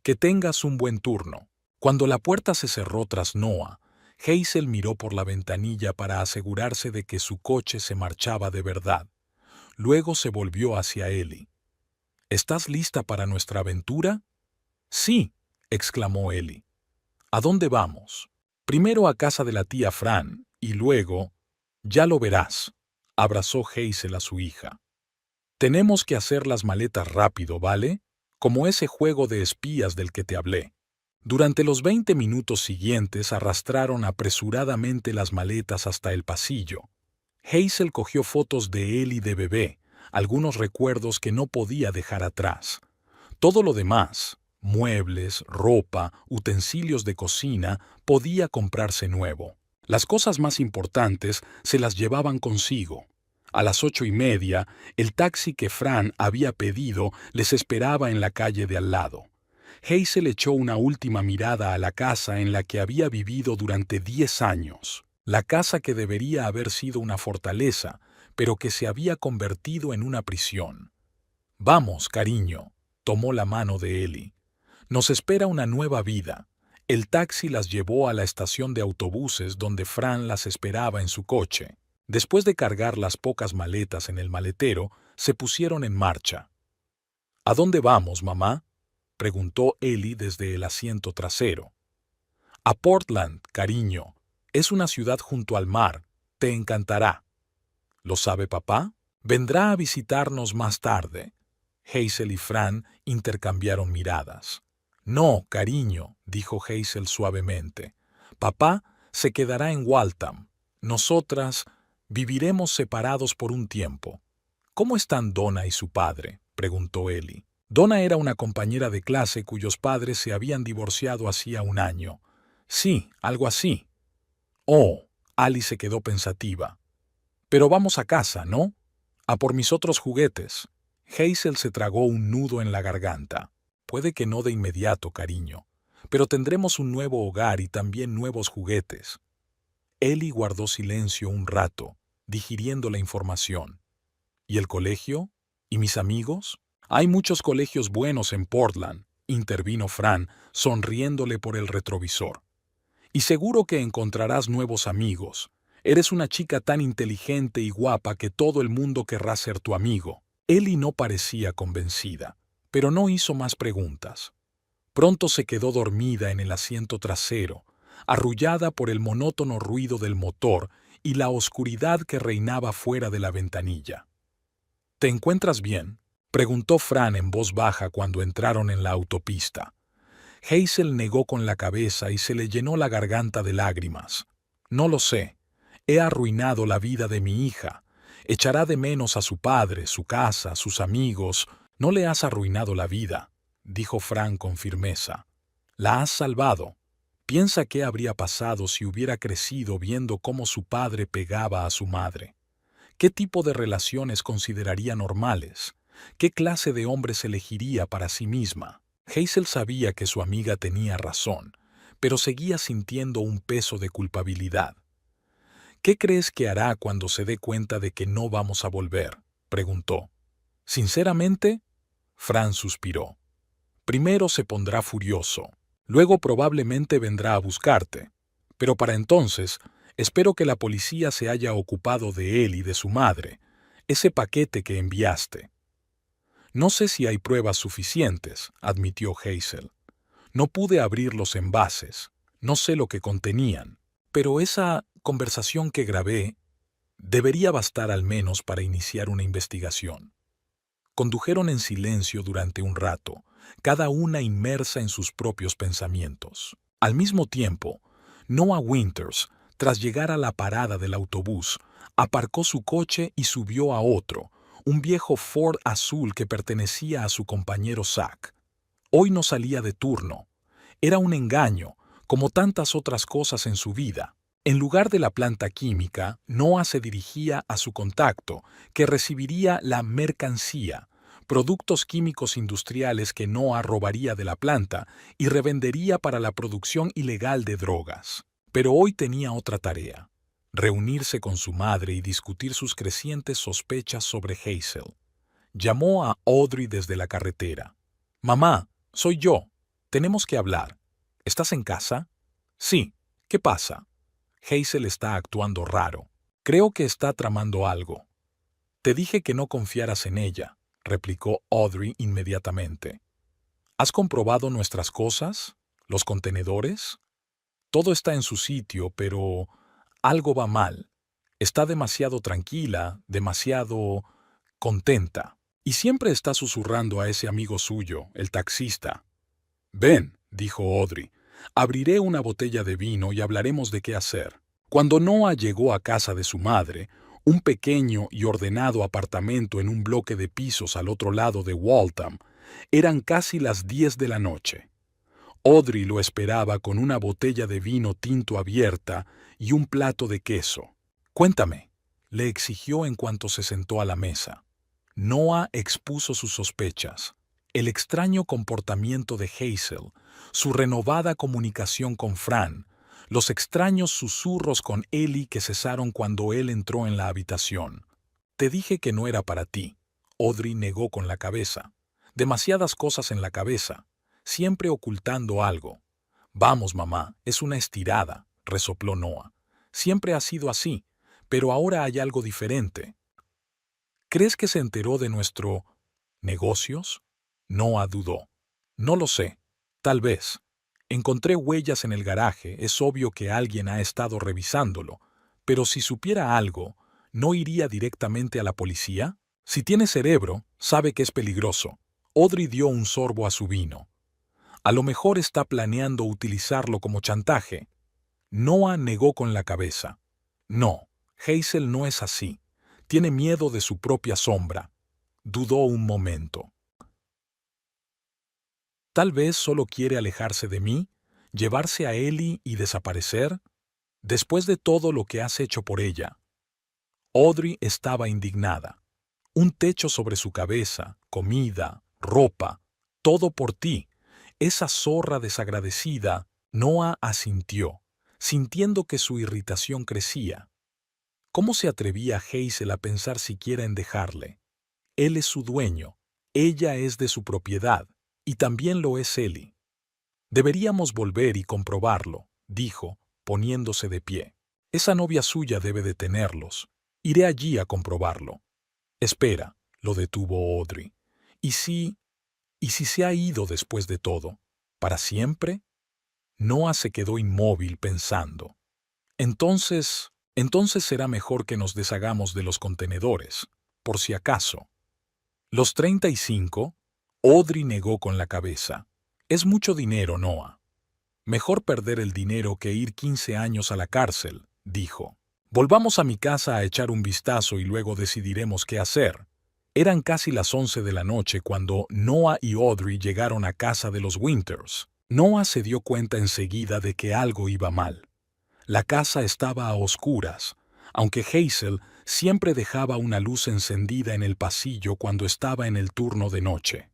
«Que tengas un buen turno». Cuando la puerta se cerró tras Noah, Hazel miró por la ventanilla para asegurarse de que su coche se marchaba de verdad. Luego se volvió hacia Ellie. «¿Estás lista para nuestra aventura?» «Sí», exclamó Ellie. «¿A dónde vamos?» «Primero a casa de la tía Fran, y luego...» «Ya lo verás», abrazó Hazel a su hija. «Tenemos que hacer las maletas rápido, ¿vale? Como ese juego de espías del que te hablé». Durante los 20 minutos siguientes arrastraron apresuradamente las maletas hasta el pasillo. Hazel cogió fotos de Ellie de bebé, algunos recuerdos que no podía dejar atrás. Todo lo demás, muebles, ropa, utensilios de cocina, podía comprarse nuevo. Las cosas más importantes se las llevaban consigo. A las 8:30, el taxi que Fran había pedido les esperaba en la calle de al lado. Hazel echó una última mirada a la casa en la que había vivido durante 10 años. La casa que debería haber sido una fortaleza, pero que se había convertido en una prisión. «Vamos, cariño», tomó la mano de Ellie. «Nos espera una nueva vida». El taxi las llevó a la estación de autobuses donde Fran las esperaba en su coche. Después de cargar las pocas maletas en el maletero, se pusieron en marcha. «¿A dónde vamos, mamá?», preguntó Ellie desde el asiento trasero. «A Portland, cariño. Es una ciudad junto al mar. Te encantará». «¿Lo sabe papá? Vendrá a visitarnos más tarde». Hazel y Fran intercambiaron miradas. «No, cariño», dijo Hazel suavemente. «Papá se quedará en Waltham. Nosotras viviremos separados por un tiempo». «¿Cómo están Donna y su padre?», preguntó Ellie. Donna era una compañera de clase cuyos padres se habían divorciado hacía un año. Sí, algo así. Oh, Alice se quedó pensativa. Pero vamos a casa, ¿no? A por mis otros juguetes. Hazel se tragó un nudo en la garganta. Puede que no de inmediato, cariño, pero tendremos un nuevo hogar y también nuevos juguetes. Ellie guardó silencio un rato, digiriendo la información. ¿Y el colegio? ¿Y mis amigos? Hay muchos colegios buenos en Portland, intervino Fran, sonriéndole por el retrovisor. Y seguro que encontrarás nuevos amigos. Eres una chica tan inteligente y guapa que todo el mundo querrá ser tu amigo. Ellie no parecía convencida, pero no hizo más preguntas. Pronto se quedó dormida en el asiento trasero, arrullada por el monótono ruido del motor y la oscuridad que reinaba fuera de la ventanilla. ¿Te encuentras bien?, preguntó Fran en voz baja cuando entraron en la autopista. Hazel negó con la cabeza y se le llenó la garganta de lágrimas. No lo sé. He arruinado la vida de mi hija. Echará de menos a su padre, su casa, sus amigos. No le has arruinado la vida, dijo Fran con firmeza. La has salvado. Piensa qué habría pasado si hubiera crecido viendo cómo su padre pegaba a su madre. ¿Qué tipo de relaciones consideraría normales? ¿Qué clase de hombres elegiría para sí misma? Hazel sabía que su amiga tenía razón, pero seguía sintiendo un peso de culpabilidad. ¿Qué crees que hará cuando se dé cuenta de que no vamos a volver?, preguntó. Sinceramente, Fran suspiró. Primero se pondrá furioso, luego probablemente vendrá a buscarte. Pero para entonces, espero que la policía se haya ocupado de él y de su madre, ese paquete que enviaste. No sé si hay pruebas suficientes, admitió Hazel. No pude abrir los envases, no sé lo que contenían, pero esa conversación que grabé debería bastar al menos para iniciar una investigación. Condujeron en silencio durante un rato, cada una inmersa en sus propios pensamientos. Al mismo tiempo, Noah Winters, tras llegar a la parada del autobús, aparcó su coche y subió a otro, un viejo Ford azul que pertenecía a su compañero Zach. Hoy no salía de turno. Era un engaño, como tantas otras cosas en su vida. En lugar de la planta química, Noah se dirigía a su contacto, que recibiría la mercancía, productos químicos industriales que Noah robaría de la planta y revendería para la producción ilegal de drogas. Pero hoy tenía otra tarea: reunirse con su madre y discutir sus crecientes sospechas sobre Hazel. Llamó a Audrey desde la carretera. «Mamá, soy yo. Tenemos que hablar. ¿Estás en casa?» «Sí. ¿Qué pasa?» «Hazel está actuando raro. Creo que está tramando algo». «Te dije que no confiaras en ella», replicó Audrey inmediatamente. «¿Has comprobado nuestras cosas? ¿Los contenedores?» «Todo está en su sitio, pero algo va mal. Está demasiado tranquila, demasiado contenta. Y siempre está susurrando a ese amigo suyo, el taxista». «Ven», dijo Audrey, «abriré una botella de vino y hablaremos de qué hacer». Cuando Noah llegó a casa de su madre, un pequeño y ordenado apartamento en un bloque de pisos al otro lado de Waltham, eran casi las 10 de la noche. Audrey lo esperaba con una botella de vino tinto abierta y un plato de queso. «Cuéntame», le exigió en cuanto se sentó a la mesa. Noah expuso sus sospechas, el extraño comportamiento de Hazel, su renovada comunicación con Fran, los extraños susurros con Ellie que cesaron cuando él entró en la habitación. «Te dije que no era para ti», Audrey negó con la cabeza. «Demasiadas cosas en la cabeza, siempre ocultando algo». «Vamos, mamá, es una estirada», resopló Noah. «Siempre ha sido así, pero ahora hay algo diferente». «¿Crees que se enteró de nuestro negocios?» Noah dudó. «No lo sé. Tal vez. Encontré huellas en el garaje, es obvio que alguien ha estado revisándolo, pero si supiera algo, ¿no iría directamente a la policía? Si tiene cerebro, sabe que es peligroso». Audrey dio un sorbo a su vino. «A lo mejor está planeando utilizarlo como chantaje». Noah negó con la cabeza. «No, Hazel no es así. Tiene miedo de su propia sombra». Dudó un momento. Tal vez solo quiere alejarse de mí, llevarse a Ellie y desaparecer. Después de todo lo que has hecho por ella. Audrey estaba indignada. Un techo sobre su cabeza, comida, ropa, todo por ti. Esa zorra desagradecida. Noah asintió, sintiendo que su irritación crecía. ¿Cómo se atrevía Hazel a pensar siquiera en dejarle? Él es su dueño, ella es de su propiedad, y también lo es Ellie. Deberíamos volver y comprobarlo, dijo, poniéndose de pie. Esa novia suya debe detenerlos. Iré allí a comprobarlo. Espera, lo detuvo Audrey. ¿Y si se ha ido después de todo? ¿Para siempre? Noah se quedó inmóvil pensando. Entonces será mejor que nos deshagamos de los contenedores, por si acaso. Los 35, Audrey negó con la cabeza. Es mucho dinero, Noah. Mejor perder el dinero que ir 15 años a la cárcel, dijo. Volvamos a mi casa a echar un vistazo y luego decidiremos qué hacer. Eran casi las 11 de la noche cuando Noah y Audrey llegaron a casa de los Winters. Noah se dio cuenta enseguida de que algo iba mal. La casa estaba a oscuras, aunque Hazel siempre dejaba una luz encendida en el pasillo cuando estaba en el turno de noche.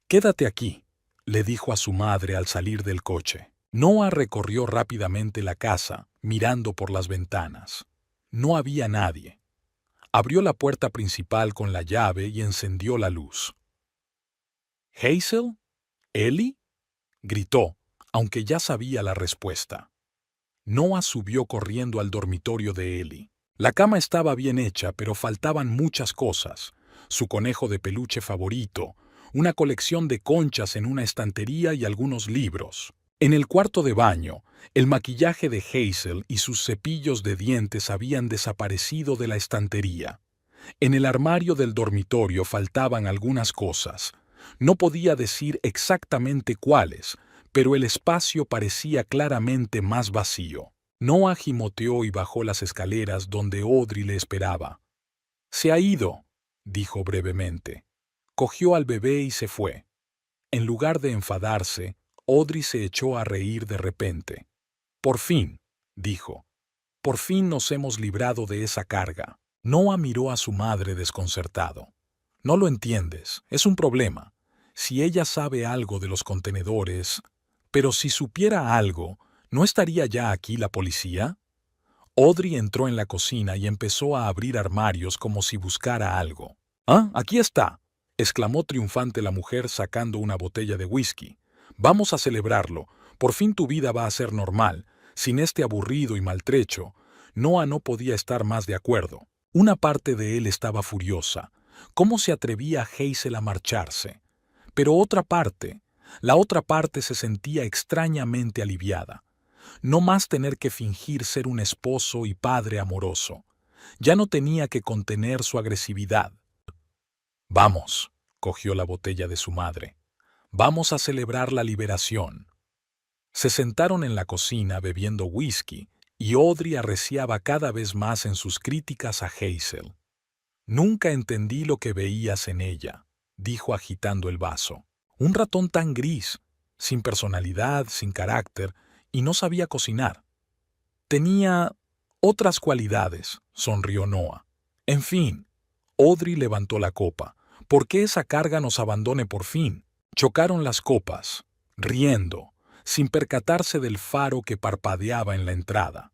«Quédate aquí», le dijo a su madre al salir del coche. Noah recorrió rápidamente la casa, mirando por las ventanas. No había nadie. Abrió la puerta principal con la llave y encendió la luz. «¿Hazel? ¿Ellie?», gritó, aunque ya sabía la respuesta. Noah subió corriendo al dormitorio de Ellie. La cama estaba bien hecha, pero faltaban muchas cosas. Su conejo de peluche favorito, una colección de conchas en una estantería y algunos libros. En el cuarto de baño, el maquillaje de Hazel y sus cepillos de dientes habían desaparecido de la estantería. En el armario del dormitorio faltaban algunas cosas. No podía decir exactamente cuáles, pero el espacio parecía claramente más vacío. Noah gimoteó y bajó las escaleras donde Audrey le esperaba. «Se ha ido», dijo brevemente. Cogió al bebé y se fue. En lugar de enfadarse, Audrey se echó a reír de repente. «Por fin», dijo. «Por fin nos hemos librado de esa carga». Noah miró a su madre desconcertado. «No lo entiendes, es un problema. Si ella sabe algo de los contenedores... Pero si supiera algo, ¿no estaría ya aquí la policía?» Audrey entró en la cocina y empezó a abrir armarios como si buscara algo. «¡Ah, aquí está!», exclamó triunfante la mujer sacando una botella de whisky. «Vamos a celebrarlo. Por fin tu vida va a ser normal, sin este aburrido y maltrecho». Noah no podía estar más de acuerdo. Una parte de él estaba furiosa. ¿Cómo se atrevía Hazel a marcharse? Pero la otra parte se sentía extrañamente aliviada. No más tener que fingir ser un esposo y padre amoroso. Ya no tenía que contener su agresividad. «Vamos», cogió la botella de su madre. «Vamos a celebrar la liberación». Se sentaron en la cocina bebiendo whisky y Audrey arreciaba cada vez más en sus críticas a Hazel. «Nunca entendí lo que veías en ella», dijo agitando el vaso. «Un ratón tan gris, sin personalidad, sin carácter, y no sabía cocinar». «Tenía otras cualidades», sonrió Noah. «En fin», Audrey levantó la copa. «¿Por qué esa carga nos abandone por fin?» Chocaron las copas, riendo, sin percatarse del faro que parpadeaba en la entrada.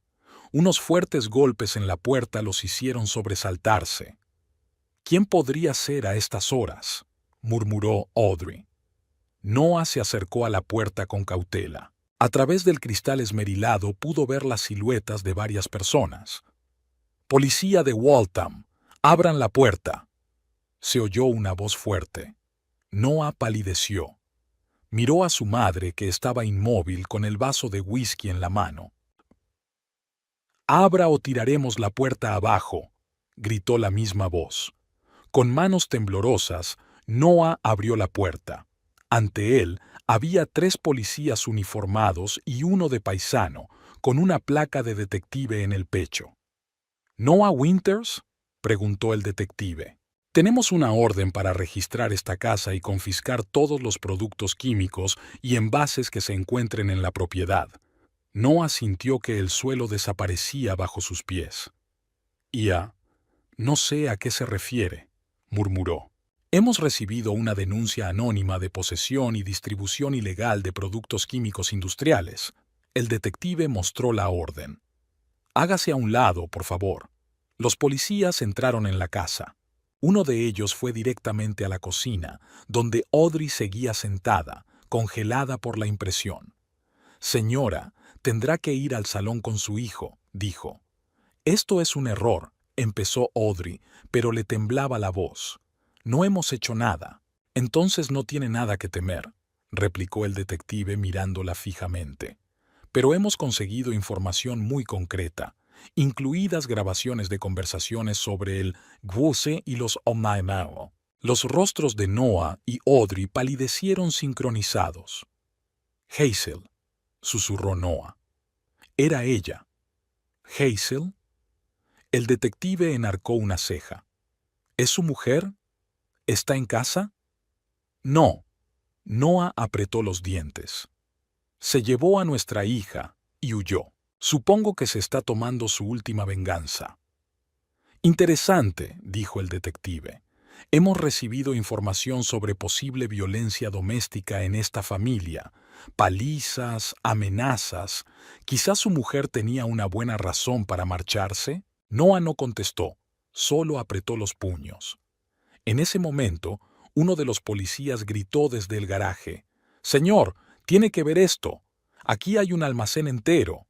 Unos fuertes golpes en la puerta los hicieron sobresaltarse. «¿Quién podría ser a estas horas?», murmuró Audrey. Noah se acercó a la puerta con cautela. A través del cristal esmerilado pudo ver las siluetas de varias personas. «Policía de Waltham, abran la puerta», se oyó una voz fuerte. Noah palideció. Miró a su madre que estaba inmóvil con el vaso de whisky en la mano. «Abra o tiraremos la puerta abajo», gritó la misma voz. Con manos temblorosas, Noah abrió la puerta. Ante él había 3 policías uniformados y uno de paisano, con una placa de detective en el pecho. «¿Noah Winters?», preguntó el detective. Tenemos una orden para registrar esta casa y confiscar todos los productos químicos y envases que se encuentren en la propiedad. Noah sintió que el suelo desaparecía bajo sus pies. No sé a qué se refiere, murmuró. Hemos recibido una denuncia anónima de posesión y distribución ilegal de productos químicos industriales. El detective mostró la orden. Hágase a un lado, por favor. Los policías entraron en la casa. Uno de ellos fue directamente a la cocina, donde Audrey seguía sentada, congelada por la impresión. Señora, tendrá que ir al salón con su hijo, dijo. Esto es un error, empezó Audrey, pero le temblaba la voz. No hemos hecho nada. Entonces no tiene nada que temer, replicó el detective mirándola fijamente. Pero hemos conseguido información muy concreta, incluidas grabaciones de conversaciones sobre el Gwose y los Omaemao. Los rostros de Noah y Audrey palidecieron sincronizados. Hazel, susurró Noah. Era ella. ¿Hazel? El detective enarcó una ceja. ¿Es su mujer? ¿Está en casa? No. Noah apretó los dientes. Se llevó a nuestra hija y huyó. Supongo que se está tomando su última venganza. Interesante, dijo el detective. Hemos recibido información sobre posible violencia doméstica en esta familia. Palizas, amenazas. ¿Quizás su mujer tenía una buena razón para marcharse? Noah no contestó, solo apretó los puños. En ese momento, uno de los policías gritó desde el garaje. «Señor, tiene que ver esto. Aquí hay un almacén entero».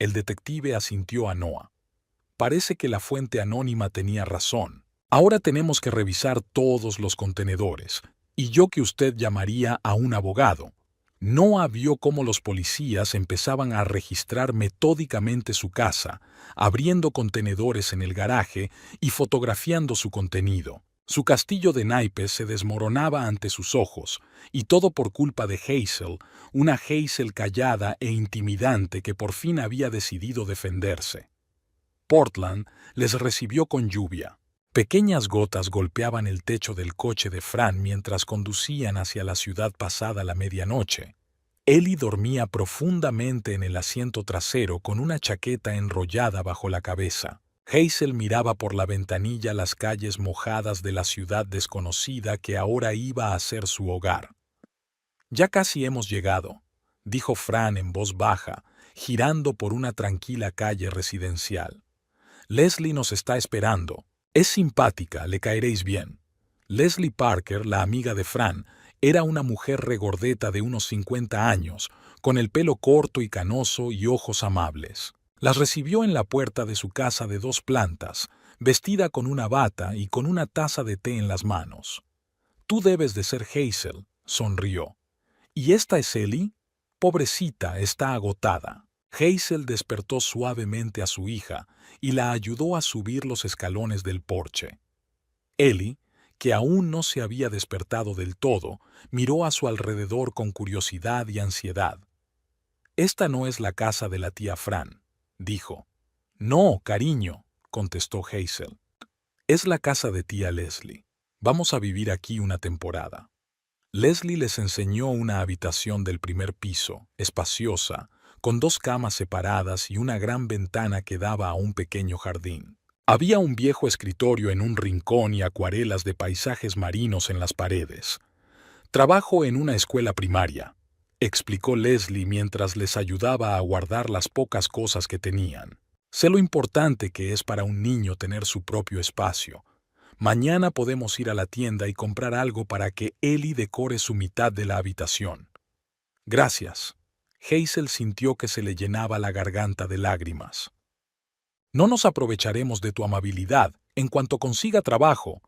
El detective asintió a Noah. Parece que la fuente anónima tenía razón. Ahora tenemos que revisar todos los contenedores, y yo que usted llamaría a un abogado. Noah vio cómo los policías empezaban a registrar metódicamente su casa, abriendo contenedores en el garaje y fotografiando su contenido. Su castillo de naipes se desmoronaba ante sus ojos, y todo por culpa de Hazel, una Hazel callada e intimidante que por fin había decidido defenderse. Portland les recibió con lluvia. Pequeñas gotas golpeaban el techo del coche de Fran mientras conducían hacia la ciudad pasada la medianoche. Ellie dormía profundamente en el asiento trasero con una chaqueta enrollada bajo la cabeza. Hazel miraba por la ventanilla las calles mojadas de la ciudad desconocida que ahora iba a ser su hogar. «Ya casi hemos llegado», dijo Fran en voz baja, girando por una tranquila calle residencial. «Leslie nos está esperando. Es simpática, le caeréis bien». Leslie Parker, la amiga de Fran, era una mujer regordeta de unos 50 años, con el pelo corto y canoso y ojos amables. Las recibió en la puerta de su casa de 2 plantas, vestida con una bata y con una taza de té en las manos. «Tú debes de ser Hazel», sonrió. «¿Y esta es Ellie? Pobrecita, está agotada». Hazel despertó suavemente a su hija y la ayudó a subir los escalones del porche. Ellie, que aún no se había despertado del todo, miró a su alrededor con curiosidad y ansiedad. «Esta no es la casa de la tía Fran», dijo. «No, cariño», contestó Hazel. «Es la casa de tía Leslie. Vamos a vivir aquí una temporada». Leslie les enseñó una habitación del primer piso, espaciosa, con 2 camas separadas y una gran ventana que daba a un pequeño jardín. Había un viejo escritorio en un rincón y acuarelas de paisajes marinos en las paredes. «Trabajo en una escuela primaria», explicó Leslie mientras les ayudaba a guardar las pocas cosas que tenían. «Sé lo importante que es para un niño tener su propio espacio. Mañana podemos ir a la tienda y comprar algo para que Ellie decore su mitad de la habitación». «Gracias». Hazel sintió que se le llenaba la garganta de lágrimas. «No nos aprovecharemos de tu amabilidad en cuanto consiga trabajo.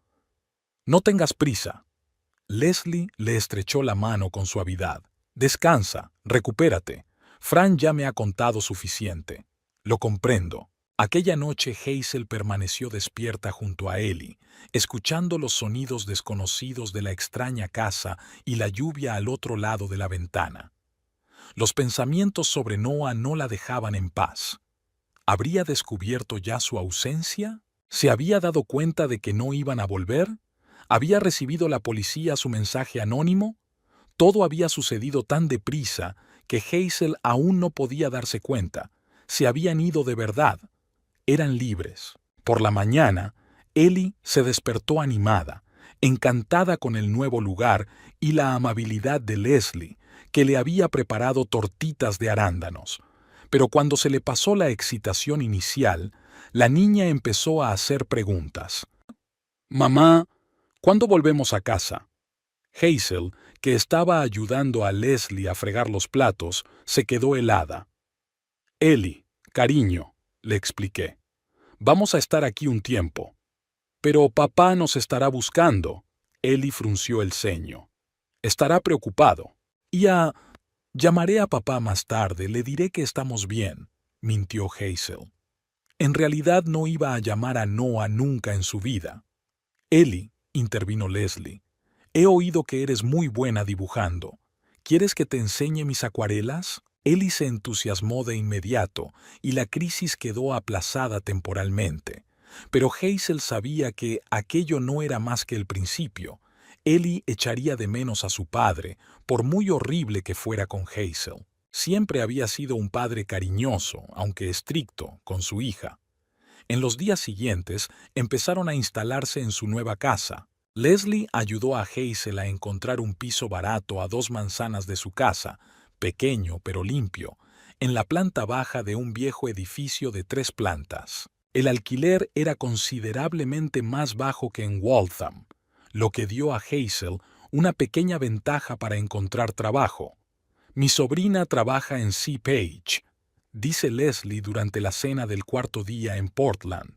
No tengas prisa». Leslie le estrechó la mano con suavidad. «Descansa, recupérate. Fran ya me ha contado suficiente». «Lo comprendo». Aquella noche Hazel permaneció despierta junto a Ellie, escuchando los sonidos desconocidos de la extraña casa y la lluvia al otro lado de la ventana. Los pensamientos sobre Noah no la dejaban en paz. ¿Habría descubierto ya su ausencia? ¿Se había dado cuenta de que no iban a volver? ¿Había recibido la policía su mensaje anónimo? Todo había sucedido tan deprisa que Hazel aún no podía darse cuenta. Se habían ido de verdad. Eran libres. Por la mañana, Ellie se despertó animada, encantada con el nuevo lugar y la amabilidad de Leslie, que le había preparado tortitas de arándanos. Pero cuando se le pasó la excitación inicial, la niña empezó a hacer preguntas. «Mamá, ¿cuándo volvemos a casa?» Hazel, que estaba ayudando a Leslie a fregar los platos, se quedó helada. «Ellie, cariño», le expliqué, «vamos a estar aquí un tiempo». «Pero papá nos estará buscando». Ellie frunció el ceño. «Estará preocupado». Llamaré a papá más tarde, le diré que estamos bien», mintió Hazel. En realidad no iba a llamar a Noah nunca en su vida. «Ellie», intervino Leslie, «he oído que eres muy buena dibujando. ¿Quieres que te enseñe mis acuarelas?» Ellie se entusiasmó de inmediato y la crisis quedó aplazada temporalmente. Pero Hazel sabía que aquello no era más que el principio. Ellie echaría de menos a su padre, por muy horrible que fuera con Hazel. Siempre había sido un padre cariñoso, aunque estricto, con su hija. En los días siguientes empezaron a instalarse en su nueva casa. Leslie ayudó a Hazel a encontrar un piso barato a 2 manzanas de su casa, pequeño pero limpio, en la planta baja de un viejo edificio de 3 plantas. El alquiler era considerablemente más bajo que en Waltham, lo que dio a Hazel una pequeña ventaja para encontrar trabajo. «Mi sobrina trabaja en C-Page», dice Leslie durante la cena del cuarto día en Portland.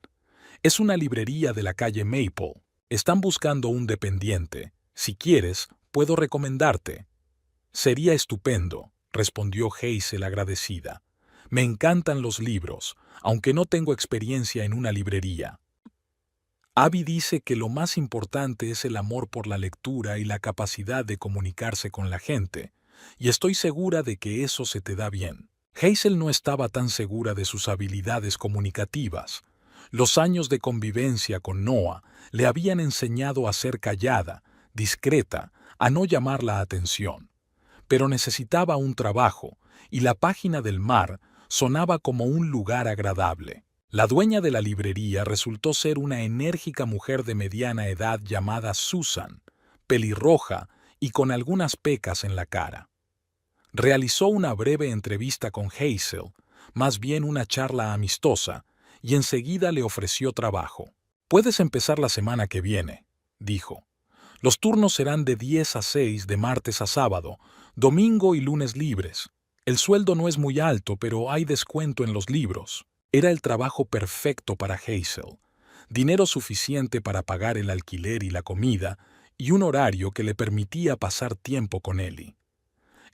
«Es una librería de la calle Maple. Están buscando un dependiente. Si quieres, puedo recomendarte». «Sería estupendo», respondió Hazel agradecida. «Me encantan los libros, aunque no tengo experiencia en una librería». Abby dice que lo más importante es el amor por la lectura y la capacidad de comunicarse con la gente, y estoy segura de que eso se te da bien. Hazel no estaba tan segura de sus habilidades comunicativas. Los años de convivencia con Noah le habían enseñado a ser callada, discreta, a no llamar la atención. Pero necesitaba un trabajo, y la página del mar sonaba como un lugar agradable. La dueña de la librería resultó ser una enérgica mujer de mediana edad llamada Susan, pelirroja y con algunas pecas en la cara. Realizó una breve entrevista con Hazel, más bien una charla amistosa, y enseguida le ofreció trabajo. «Puedes empezar la semana que viene», dijo. «Los turnos serán de 10 a 6 de martes a sábado, domingo y lunes libres. El sueldo no es muy alto, pero hay descuento en los libros». Era el trabajo perfecto para Hazel. Dinero suficiente para pagar el alquiler y la comida, y un horario que le permitía pasar tiempo con Ellie.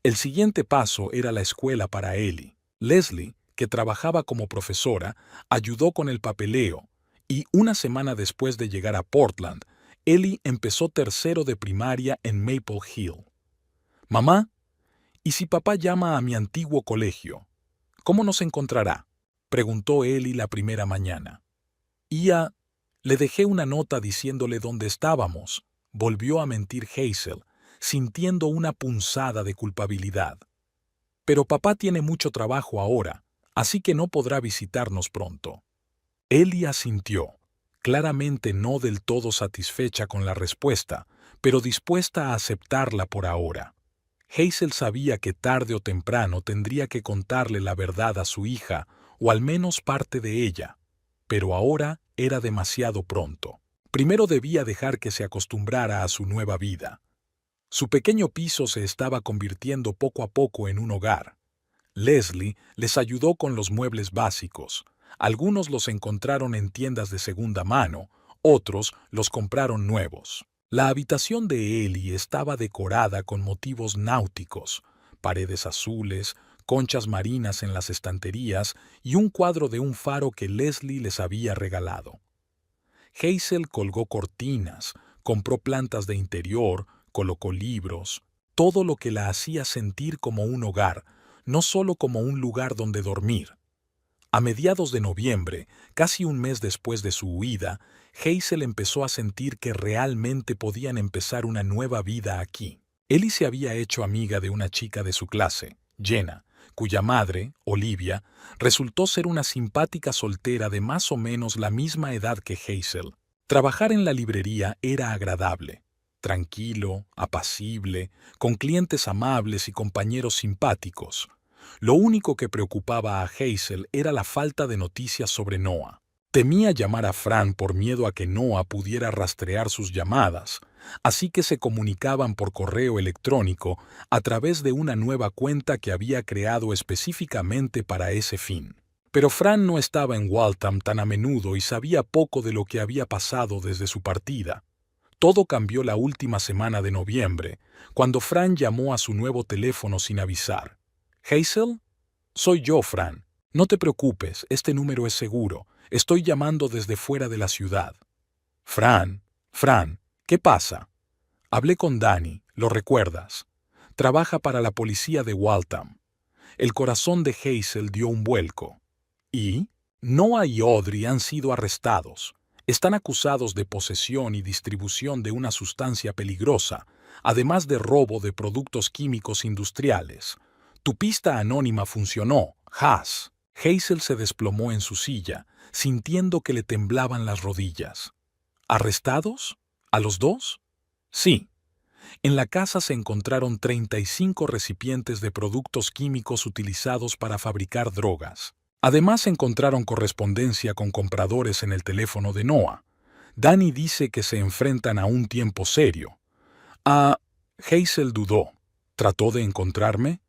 El siguiente paso era la escuela para Ellie. Leslie, que trabajaba como profesora, ayudó con el papeleo, y una semana después de llegar a Portland, Ellie empezó tercero de primaria en Maple Hill. «Mamá, ¿y si papá llama a mi antiguo colegio? ¿Cómo nos encontrará?», preguntó Ellie la primera mañana. Le dejé una nota diciéndole dónde estábamos», volvió a mentir Hazel, sintiendo una punzada de culpabilidad. «Pero papá tiene mucho trabajo ahora, así que no podrá visitarnos pronto». Ellie asintió, claramente no del todo satisfecha con la respuesta, pero dispuesta a aceptarla por ahora. Hazel sabía que tarde o temprano tendría que contarle la verdad a su hija, o al menos parte de ella, pero ahora era demasiado pronto. Primero debía dejar que se acostumbrara a su nueva vida. Su pequeño piso se estaba convirtiendo poco a poco en un hogar. Leslie les ayudó con los muebles básicos. Algunos los encontraron en tiendas de segunda mano, otros los compraron nuevos. La habitación de Ellie estaba decorada con motivos náuticos, paredes azules, conchas marinas en las estanterías y un cuadro de un faro que Leslie les había regalado. Hazel colgó cortinas, compró plantas de interior, colocó libros, todo lo que la hacía sentir como un hogar, no solo como un lugar donde dormir. A mediados de noviembre, casi un mes después de su huida, Hazel empezó a sentir que realmente podían empezar una nueva vida aquí. Ellie se había hecho amiga de una chica de su clase, Jenna, cuya madre, Olivia, resultó ser una simpática soltera de más o menos la misma edad que Hazel. Trabajar en la librería era agradable, tranquilo, apacible, con clientes amables y compañeros simpáticos. Lo único que preocupaba a Hazel era la falta de noticias sobre Noah. Temía llamar a Fran por miedo a que Noah pudiera rastrear sus llamadas, así que se comunicaban por correo electrónico a través de una nueva cuenta que había creado específicamente para ese fin. Pero Fran no estaba en Waltham tan a menudo y sabía poco de lo que había pasado desde su partida. Todo cambió la última semana de noviembre, cuando Fran llamó a su nuevo teléfono sin avisar. «¿Hazel? Soy yo, Fran. No te preocupes, este número es seguro. Estoy llamando desde fuera de la ciudad». «Fran, ¿qué pasa?» «Hablé con Danny, ¿lo recuerdas? Trabaja para la policía de Waltham». El corazón de Hazel dio un vuelco. ¿Y? Noah y Audrey han sido arrestados. Están acusados de posesión y distribución de una sustancia peligrosa, además de robo de productos químicos industriales. Tu pista anónima funcionó, Haas. Hazel se desplomó en su silla, sintiendo que le temblaban las rodillas. ¿Arrestados? ¿A los dos? Sí. En la casa se encontraron 35 recipientes de productos químicos utilizados para fabricar drogas. Además encontraron correspondencia con compradores en el teléfono de Noah. Danny dice que se enfrentan a un tiempo serio. Hazel dudó. ¿Trató de encontrarme?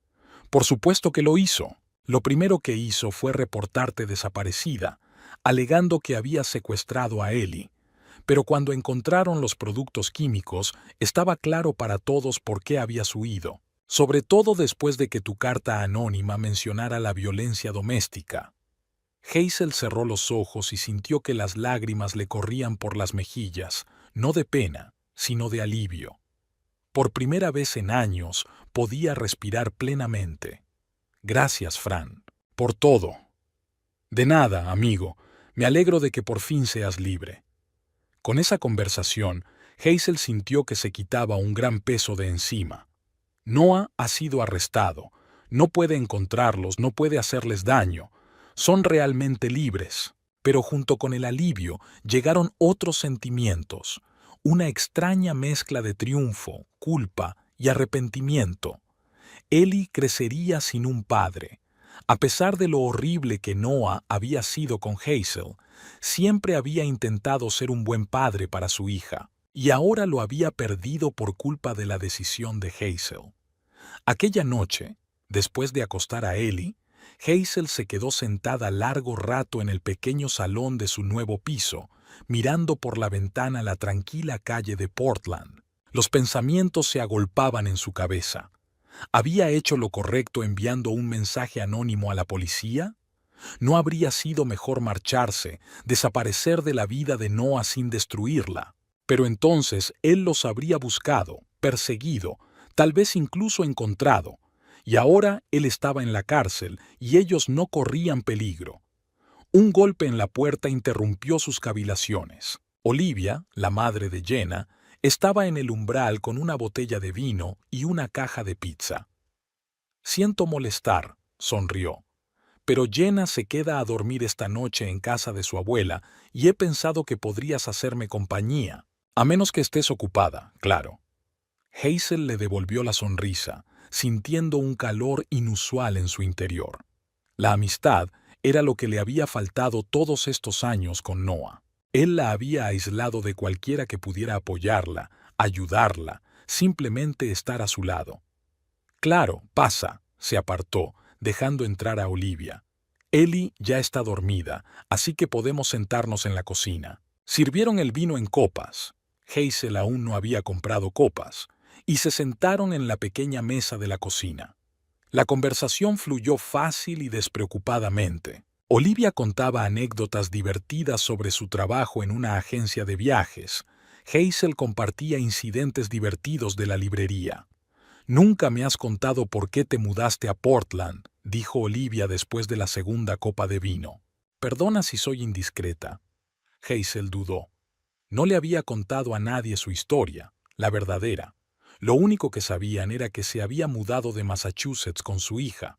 Por supuesto que lo hizo. Lo primero que hizo fue reportarte desaparecida, alegando que había secuestrado a Ellie. Pero cuando encontraron los productos químicos, estaba claro para todos por qué habías huido. Sobre todo después de que tu carta anónima mencionara la violencia doméstica. Hazel cerró los ojos y sintió que las lágrimas le corrían por las mejillas, no de pena, sino de alivio. Por primera vez en años podía respirar plenamente. Gracias, Fran, por todo. De nada, amigo, me alegro de que por fin seas libre. Con esa conversación, Hazel sintió que se quitaba un gran peso de encima. Noah ha sido arrestado. No puede encontrarlos, no puede hacerles daño. Son realmente libres. Pero junto con el alivio llegaron otros sentimientos. Una extraña mezcla de triunfo, culpa y arrepentimiento. Ellie crecería sin un padre. A pesar de lo horrible que Noah había sido con Hazel, siempre había intentado ser un buen padre para su hija. Y ahora lo había perdido por culpa de la decisión de Hazel. Aquella noche, después de acostar a Ellie, Hazel se quedó sentada largo rato en el pequeño salón de su nuevo piso, mirando por la ventana la tranquila calle de Portland. Los pensamientos se agolpaban en su cabeza. ¿Había hecho lo correcto enviando un mensaje anónimo a la policía? ¿No habría sido mejor marcharse, desaparecer de la vida de Noah sin destruirla? Pero entonces él los habría buscado, perseguido, tal vez incluso encontrado, y ahora él estaba en la cárcel y ellos no corrían peligro. Un golpe en la puerta interrumpió sus cavilaciones. Olivia, la madre de Jenna, estaba en el umbral con una botella de vino y una caja de pizza. «Siento molestar», sonrió, «pero Jenna se queda a dormir esta noche en casa de su abuela y he pensado que podrías hacerme compañía, a menos que estés ocupada, claro». Hazel le devolvió la sonrisa, sintiendo un calor inusual en su interior. La amistad era lo que le había faltado todos estos años con Noah. Él la había aislado de cualquiera que pudiera apoyarla, ayudarla, simplemente estar a su lado. «Claro, pasa», se apartó, dejando entrar a Olivia. «Ellie ya está dormida, así que podemos sentarnos en la cocina». Sirvieron el vino en copas. Hazel aún no había comprado copas, y se sentaron en la pequeña mesa de la cocina. La conversación fluyó fácil y despreocupadamente. Olivia contaba anécdotas divertidas sobre su trabajo en una agencia de viajes. Hazel compartía incidentes divertidos de la librería. Nunca me has contado por qué te mudaste a Portland, dijo Olivia después de la segunda copa de vino. Perdona si soy indiscreta. Hazel dudó. No le había contado a nadie su historia, la verdadera. Lo único que sabían era que se había mudado de Massachusetts con su hija.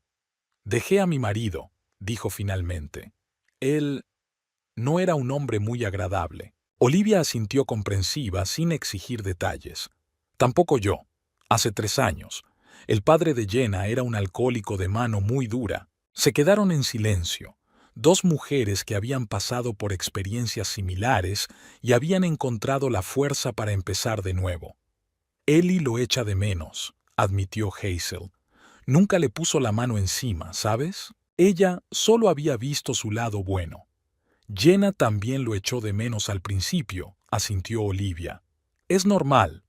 Dejé a mi marido, dijo finalmente. Él no era un hombre muy agradable. Olivia asintió comprensiva sin exigir detalles. Tampoco yo. Hace 3 años. El padre de Jenna era un alcohólico de mano muy dura. Se quedaron en silencio. Dos mujeres que habían pasado por experiencias similares y habían encontrado la fuerza para empezar de nuevo. Ellie lo echa de menos, admitió Hazel. Nunca le puso la mano encima, ¿sabes? Ella solo había visto su lado bueno. Jenna también lo echó de menos al principio, asintió Olivia. Es normal,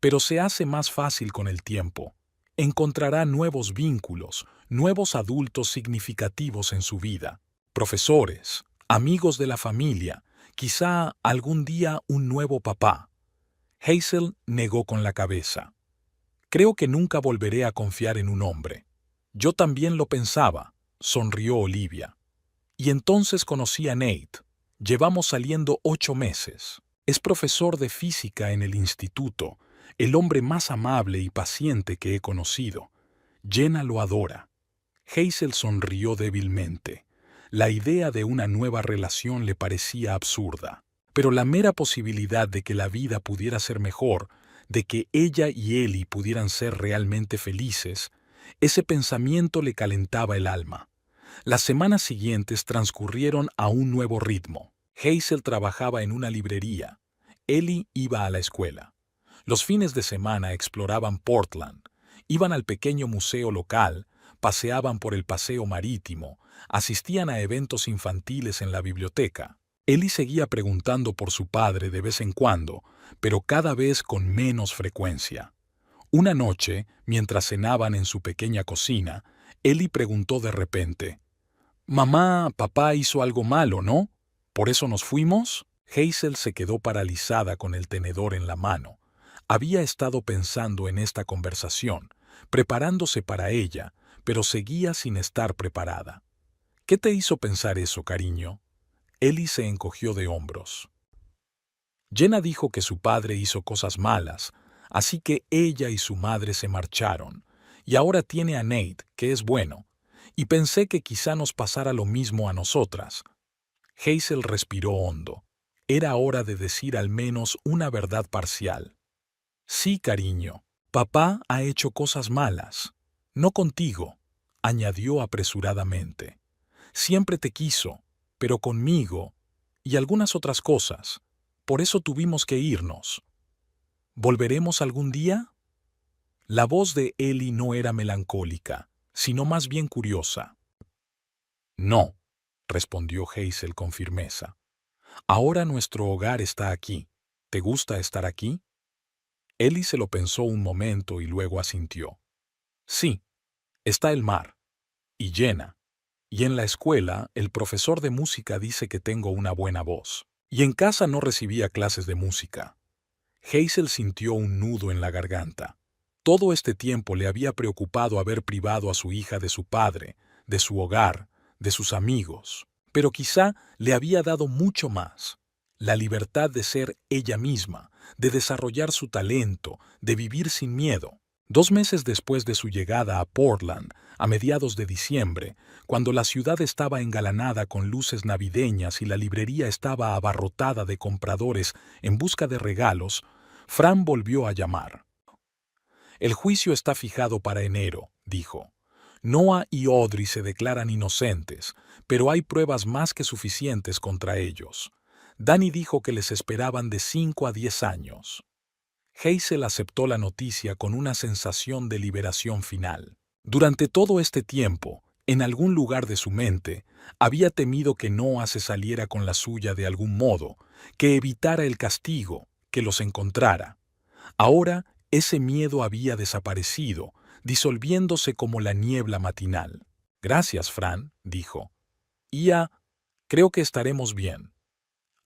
pero se hace más fácil con el tiempo. Encontrará nuevos vínculos, nuevos adultos significativos en su vida. Profesores, amigos de la familia, quizá algún día un nuevo papá. Hazel negó con la cabeza. Creo que nunca volveré a confiar en un hombre. Yo también lo pensaba, sonrió Olivia. Y entonces conocí a Nate. Llevamos saliendo 8 meses. Es profesor de física en el instituto, el hombre más amable y paciente que he conocido. Jenna lo adora. Hazel sonrió débilmente. La idea de una nueva relación le parecía absurda, pero la mera posibilidad de que la vida pudiera ser mejor, de que ella y Ellie pudieran ser realmente felices, ese pensamiento le calentaba el alma. Las semanas siguientes transcurrieron a un nuevo ritmo. Hazel trabajaba en una librería. Ellie iba a la escuela. Los fines de semana exploraban Portland. Iban al pequeño museo local, paseaban por el paseo marítimo, asistían a eventos infantiles en la biblioteca. Ellie seguía preguntando por su padre de vez en cuando, pero cada vez con menos frecuencia. Una noche, mientras cenaban en su pequeña cocina, Ellie preguntó de repente, «Mamá, papá hizo algo malo, ¿no? ¿Por eso nos fuimos?» Hazel se quedó paralizada con el tenedor en la mano. Había estado pensando en esta conversación, preparándose para ella, pero seguía sin estar preparada. «¿Qué te hizo pensar eso, cariño?» Ellie se encogió de hombros. Jenna dijo que su padre hizo cosas malas, así que ella y su madre se marcharon, y ahora tiene a Nate, que es bueno, y pensé que quizá nos pasara lo mismo a nosotras. Hazel respiró hondo. Era hora de decir al menos una verdad parcial. Sí, cariño, papá ha hecho cosas malas. No contigo, añadió apresuradamente. Siempre te quiso, pero conmigo, y algunas otras cosas. Por eso tuvimos que irnos. ¿Volveremos algún día? La voz de Ellie no era melancólica, sino más bien curiosa. No, respondió Hazel con firmeza. Ahora nuestro hogar está aquí. ¿Te gusta estar aquí? Ellie se lo pensó un momento y luego asintió. Sí, está el mar. Y Jenna. Y en la escuela, el profesor de música dice que tengo una buena voz. Y en casa no recibía clases de música. Hazel sintió un nudo en la garganta. Todo este tiempo le había preocupado haber privado a su hija de su padre, de su hogar, de sus amigos. Pero quizá le había dado mucho más. La libertad de ser ella misma, de desarrollar su talento, de vivir sin miedo. 2 meses después de su llegada a Portland, a mediados de diciembre, cuando la ciudad estaba engalanada con luces navideñas y la librería estaba abarrotada de compradores en busca de regalos, Fran volvió a llamar. «El juicio está fijado para enero», dijo. «Noah y Audrey se declaran inocentes, pero hay pruebas más que suficientes contra ellos. Danny dijo que les esperaban de 5 a 10 años». Hazel aceptó la noticia con una sensación de liberación final. Durante todo este tiempo, en algún lugar de su mente, había temido que Noah se saliera con la suya de algún modo, que evitara el castigo, que los encontrara. Ahora, ese miedo había desaparecido, disolviéndose como la niebla matinal. «Gracias, Fran», dijo. Creo que estaremos bien».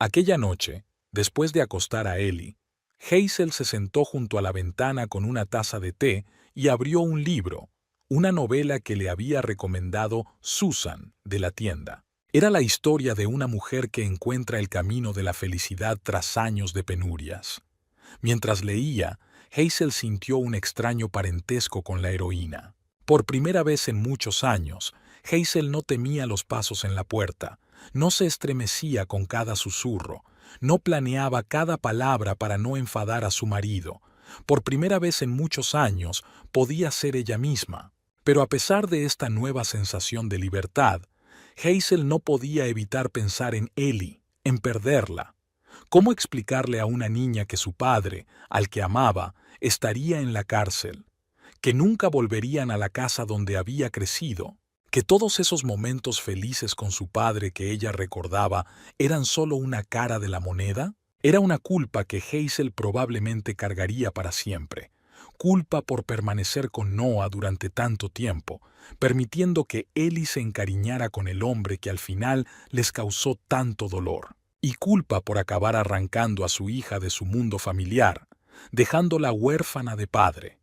Aquella noche, después de acostar a Ellie, Hazel se sentó junto a la ventana con una taza de té y abrió un libro, una novela que le había recomendado Susan, de la tienda. Era la historia de una mujer que encuentra el camino de la felicidad tras años de penurias. Mientras leía, Hazel sintió un extraño parentesco con la heroína. Por primera vez en muchos años, Hazel no temía los pasos en la puerta, no se estremecía con cada susurro, no planeaba cada palabra para no enfadar a su marido. Por primera vez en muchos años podía ser ella misma. Pero a pesar de esta nueva sensación de libertad, Hazel no podía evitar pensar en Ellie, en perderla. ¿Cómo explicarle a una niña que su padre, al que amaba, estaría en la cárcel? Que nunca volverían a la casa donde había crecido, que todos esos momentos felices con su padre que ella recordaba eran solo una cara de la moneda. Era una culpa que Hazel probablemente cargaría para siempre. Culpa por permanecer con Noah durante tanto tiempo, permitiendo que Ellie se encariñara con el hombre que al final les causó tanto dolor. Y culpa por acabar arrancando a su hija de su mundo familiar, dejándola huérfana de padre.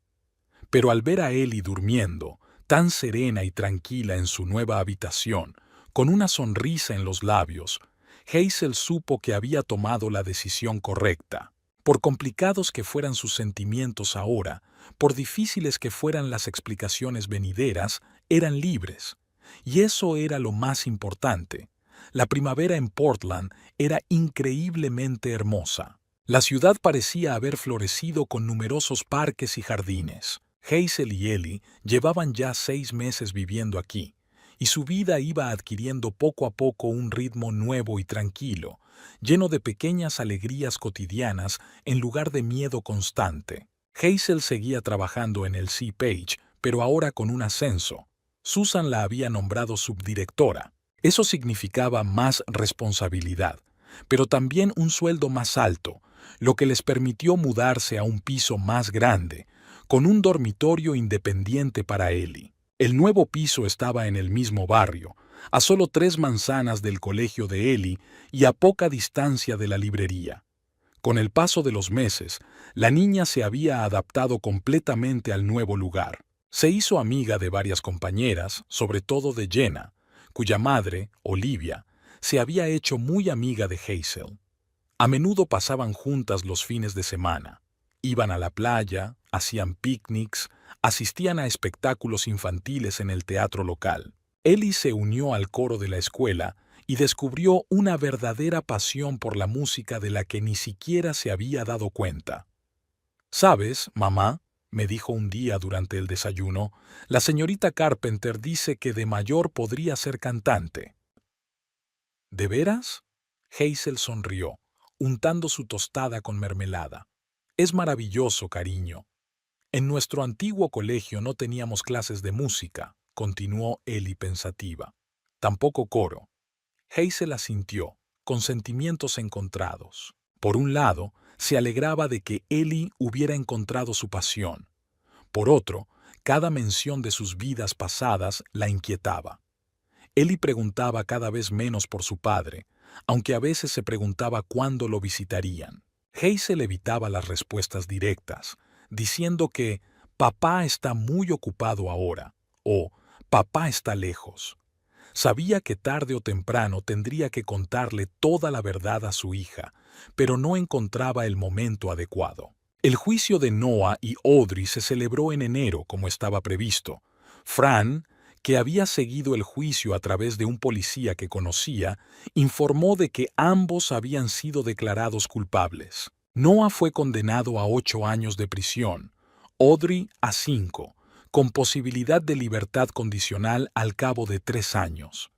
Pero al ver a Ellie durmiendo, tan serena y tranquila en su nueva habitación, con una sonrisa en los labios, Hazel supo que había tomado la decisión correcta. Por complicados que fueran sus sentimientos ahora, por difíciles que fueran las explicaciones venideras, eran libres. Y eso era lo más importante. La primavera en Portland era increíblemente hermosa. La ciudad parecía haber florecido con numerosos parques y jardines. Hazel y Ellie llevaban ya 6 meses viviendo aquí, y su vida iba adquiriendo poco a poco un ritmo nuevo y tranquilo, lleno de pequeñas alegrías cotidianas en lugar de miedo constante. Hazel seguía trabajando en el C-Page, pero ahora con un ascenso. Susan la había nombrado subdirectora. Eso significaba más responsabilidad, pero también un sueldo más alto, lo que les permitió mudarse a un piso más grande, con un dormitorio independiente para Ellie. El nuevo piso estaba en el mismo barrio, a solo 3 manzanas del colegio de Ellie y a poca distancia de la librería. Con el paso de los meses, la niña se había adaptado completamente al nuevo lugar. Se hizo amiga de varias compañeras, sobre todo de Jenna, cuya madre, Olivia, se había hecho muy amiga de Hazel. A menudo pasaban juntas los fines de semana. Iban a la playa, hacían picnics, asistían a espectáculos infantiles en el teatro local. Ellie se unió al coro de la escuela y descubrió una verdadera pasión por la música de la que ni siquiera se había dado cuenta. «¿Sabes, mamá?», me dijo un día durante el desayuno, «la señorita Carpenter dice que de mayor podría ser cantante». «¿De veras?». Hazel sonrió, untando su tostada con mermelada. «Es maravilloso, cariño». «En nuestro antiguo colegio no teníamos clases de música», continuó Ellie pensativa. «Tampoco coro». Hazel asintió, con sentimientos encontrados. Por un lado, se alegraba de que Ellie hubiera encontrado su pasión. Por otro, cada mención de sus vidas pasadas la inquietaba. Ellie preguntaba cada vez menos por su padre, aunque a veces se preguntaba cuándo lo visitarían. Hazel evitaba las respuestas directas, diciendo que «papá está muy ocupado ahora» o «papá está lejos». Sabía que tarde o temprano tendría que contarle toda la verdad a su hija, pero no encontraba el momento adecuado. El juicio de Noah y Audrey se celebró en enero como estaba previsto. Fran, que había seguido el juicio a través de un policía que conocía, informó de que ambos habían sido declarados culpables. Noah fue condenado a 8 años de prisión, Audrey a 5, con posibilidad de libertad condicional al cabo de 3 años.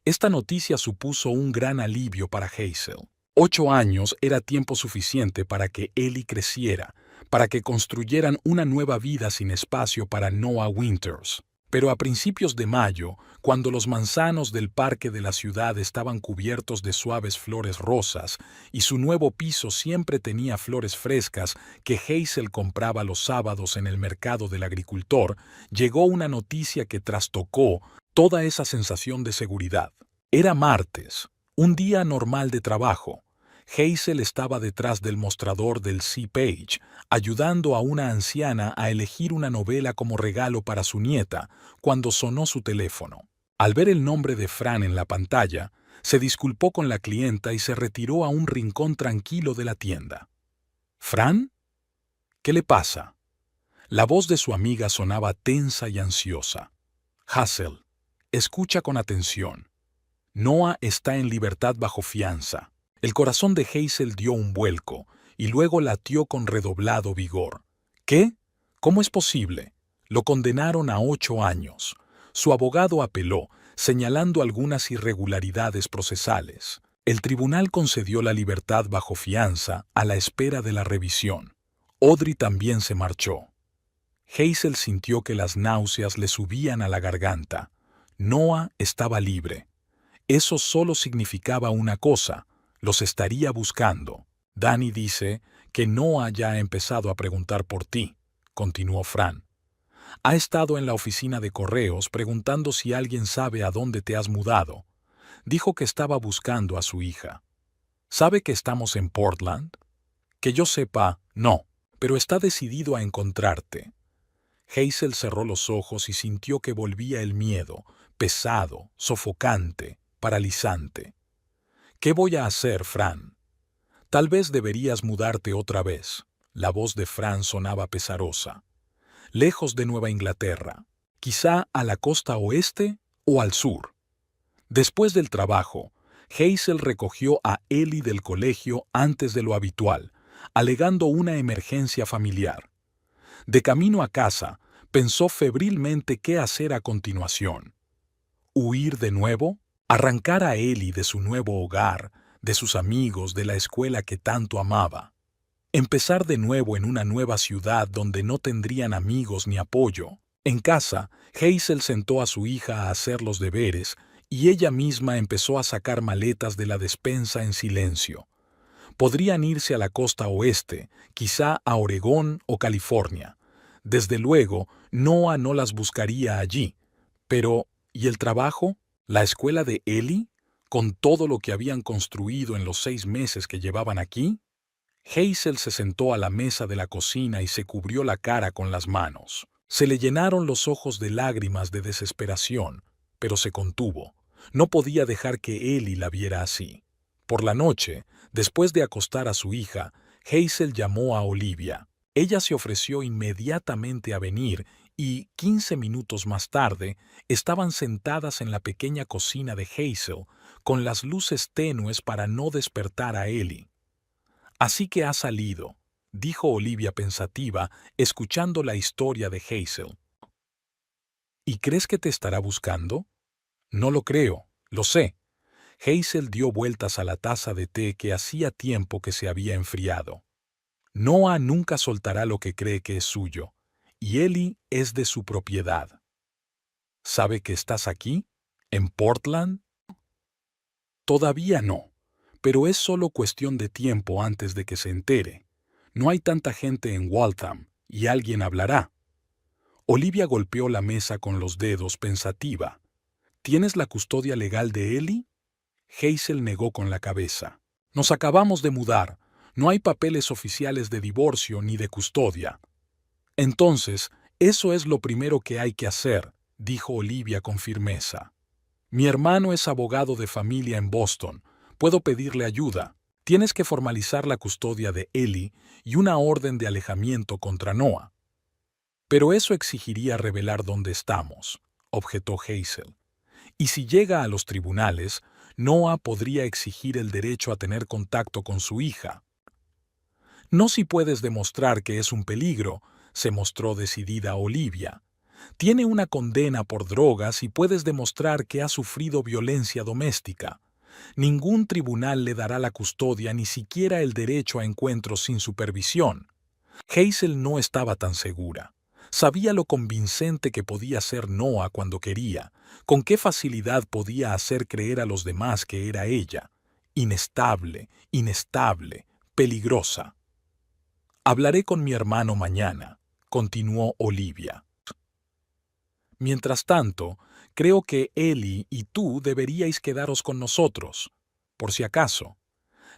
Esta noticia supuso un gran alivio para Hazel. 8 años era tiempo suficiente para que Ellie creciera, para que construyeran una nueva vida sin espacio para Noah Winters. Pero a principios de mayo, cuando los manzanos del parque de la ciudad estaban cubiertos de suaves flores rosas y su nuevo piso siempre tenía flores frescas que Hazel compraba los sábados en el mercado del agricultor, llegó una noticia que trastocó toda esa sensación de seguridad. Era martes, un día normal de trabajo. Hazel estaba detrás del mostrador del C-Page, ayudando a una anciana a elegir una novela como regalo para su nieta, cuando sonó su teléfono. Al ver el nombre de Fran en la pantalla, se disculpó con la clienta y se retiró a un rincón tranquilo de la tienda. ¿Fran? ¿Qué le pasa? La voz de su amiga sonaba tensa y ansiosa. Hazel, escucha con atención. Noah está en libertad bajo fianza. El corazón de Hazel dio un vuelco y luego latió con redoblado vigor. ¿Qué? ¿Cómo es posible? Lo condenaron a 8 años. Su abogado apeló, señalando algunas irregularidades procesales. El tribunal concedió la libertad bajo fianza a la espera de la revisión. Audrey también se marchó. Hazel sintió que las náuseas le subían a la garganta. Noah estaba libre. Eso solo significaba una cosa: los estaría buscando. Danny dice que Noah ya ha empezado a preguntar por ti, continuó Fran. Ha estado en la oficina de correos preguntando si alguien sabe a dónde te has mudado. Dijo que estaba buscando a su hija. ¿Sabe que estamos en Portland? Que yo sepa, no, pero está decidido a encontrarte. Hazel cerró los ojos y sintió que volvía el miedo, pesado, sofocante, paralizante. ¿Qué voy a hacer, Fran? Tal vez deberías mudarte otra vez. La voz de Fran sonaba pesarosa. Lejos de Nueva Inglaterra, quizá a la costa oeste o al sur. Después del trabajo, Hazel recogió a Ellie del colegio antes de lo habitual, alegando una emergencia familiar. De camino a casa, pensó febrilmente qué hacer a continuación. ¿Huir de nuevo? ¿Arrancar a Ellie de su nuevo hogar, de sus amigos, de la escuela que tanto amaba? ¿Empezar de nuevo en una nueva ciudad donde no tendrían amigos ni apoyo? En casa, Hazel sentó a su hija a hacer los deberes y ella misma empezó a sacar maletas de la despensa en silencio. Podrían irse a la costa oeste, quizá a Oregón o California. Desde luego, Noah no las buscaría allí. Pero, ¿y el trabajo? ¿La escuela de Ellie? ¿Con todo lo que habían construido en los 6 meses que llevaban aquí? Hazel se sentó a la mesa de la cocina y se cubrió la cara con las manos. Se le llenaron los ojos de lágrimas de desesperación, pero se contuvo. No podía dejar que Ellie la viera así. Por la noche, después de acostar a su hija, Hazel llamó a Olivia. Ella se ofreció inmediatamente a venir y, 15 minutos más tarde, estaban sentadas en la pequeña cocina de Hazel, con las luces tenues para no despertar a Ellie. «Así que ha salido», dijo Olivia pensativa, escuchando la historia de Hazel. «¿Y crees que te estará buscando?» «No lo creo, lo sé». Hazel dio vueltas a la taza de té que hacía tiempo que se había enfriado. «Noah nunca soltará lo que cree que es suyo, y Ellie es de su propiedad». «¿Sabe que estás aquí? ¿En Portland?» «Todavía no, pero es solo cuestión de tiempo antes de que se entere. No hay tanta gente en Waltham, y alguien hablará». Olivia golpeó la mesa con los dedos pensativa. «¿Tienes la custodia legal de Ellie?» Hazel negó con la cabeza. «Nos acabamos de mudar. No hay papeles oficiales de divorcio ni de custodia». «Entonces, eso es lo primero que hay que hacer», dijo Olivia con firmeza. «Mi hermano es abogado de familia en Boston. Puedo pedirle ayuda. Tienes que formalizar la custodia de Ellie y una orden de alejamiento contra Noah». «Pero eso exigiría revelar dónde estamos», objetó Hazel. «Y si llega a los tribunales, Noah podría exigir el derecho a tener contacto con su hija». «No si puedes demostrar que es un peligro», se mostró decidida Olivia. «Tiene una condena por drogas y puedes demostrar que ha sufrido violencia doméstica. Ningún tribunal le dará la custodia ni siquiera el derecho a encuentros sin supervisión». Hazel no estaba tan segura. Sabía lo convincente que podía ser Noah cuando quería, con qué facilidad podía hacer creer a los demás que era ella. Inestable, peligrosa. «Hablaré con mi hermano mañana», continuó Olivia. «Mientras tanto, creo que Ellie y tú deberíais quedaros con nosotros, por si acaso».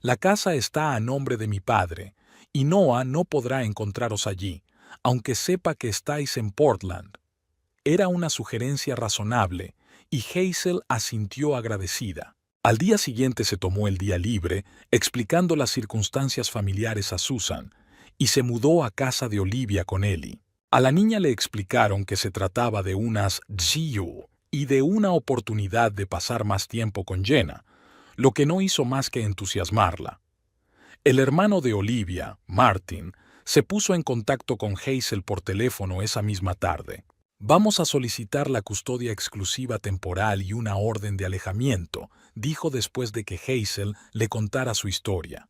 La casa está a nombre de mi padre, y Noah no podrá encontraros allí, aunque sepa que estáis en Portland. Era una sugerencia razonable, y Hazel asintió agradecida. Al día siguiente se tomó el día libre, explicando las circunstancias familiares a Susan, y se mudó a casa de Olivia con Ellie. A la niña le explicaron que se trataba de unas GU y de una oportunidad de pasar más tiempo con Jenna, lo que no hizo más que entusiasmarla. El hermano de Olivia, Martin, se puso en contacto con Hazel por teléfono esa misma tarde. Vamos a solicitar la custodia exclusiva temporal y una orden de alejamiento, dijo después de que Hazel le contara su historia.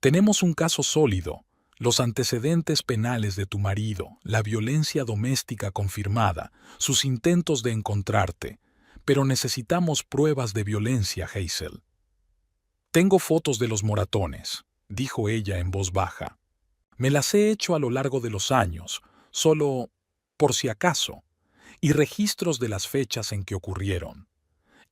Tenemos un caso sólido, los antecedentes penales de tu marido, la violencia doméstica confirmada, sus intentos de encontrarte, pero necesitamos pruebas de violencia, Hazel. Tengo fotos de los moratones, dijo ella en voz baja. Me las he hecho a lo largo de los años, solo por si acaso, y registros de las fechas en que ocurrieron.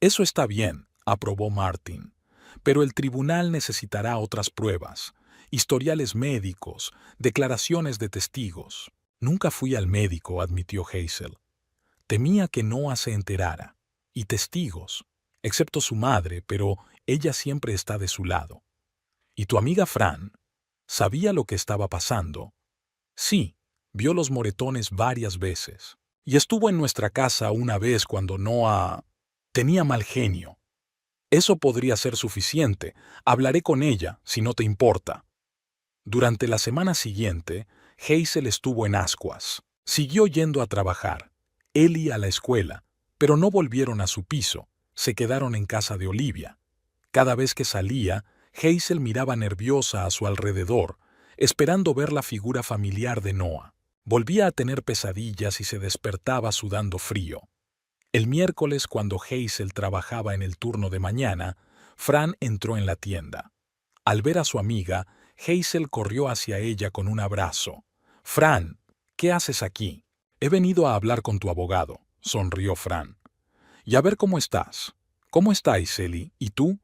Eso está bien, aprobó Martin, pero el tribunal necesitará otras pruebas, historiales médicos, declaraciones de testigos. Nunca fui al médico, admitió Hazel. Temía que Noah se enterara. Y testigos, excepto su madre, pero ella siempre está de su lado. ¿Y tu amiga Fran? ¿Sabía lo que estaba pasando? Sí, vio los moretones varias veces. Y estuvo en nuestra casa una vez cuando Noah tenía mal genio. Eso podría ser suficiente. Hablaré con ella, si no te importa. Durante la semana siguiente, Hazel estuvo en ascuas. Siguió yendo a trabajar, Ellie a la escuela, pero no volvieron a su piso, se quedaron en casa de Olivia. Cada vez que salía, Hazel miraba nerviosa a su alrededor, esperando ver la figura familiar de Noah. Volvía a tener pesadillas y se despertaba sudando frío. El miércoles, cuando Hazel trabajaba en el turno de mañana, Fran entró en la tienda. Al ver a su amiga, Hazel corrió hacia ella con un abrazo. «Fran, ¿qué haces aquí?» «He venido a hablar con tu abogado», sonrió Fran. «Y a ver cómo estás. ¿Cómo estáis, Ellie? ¿Y tú?»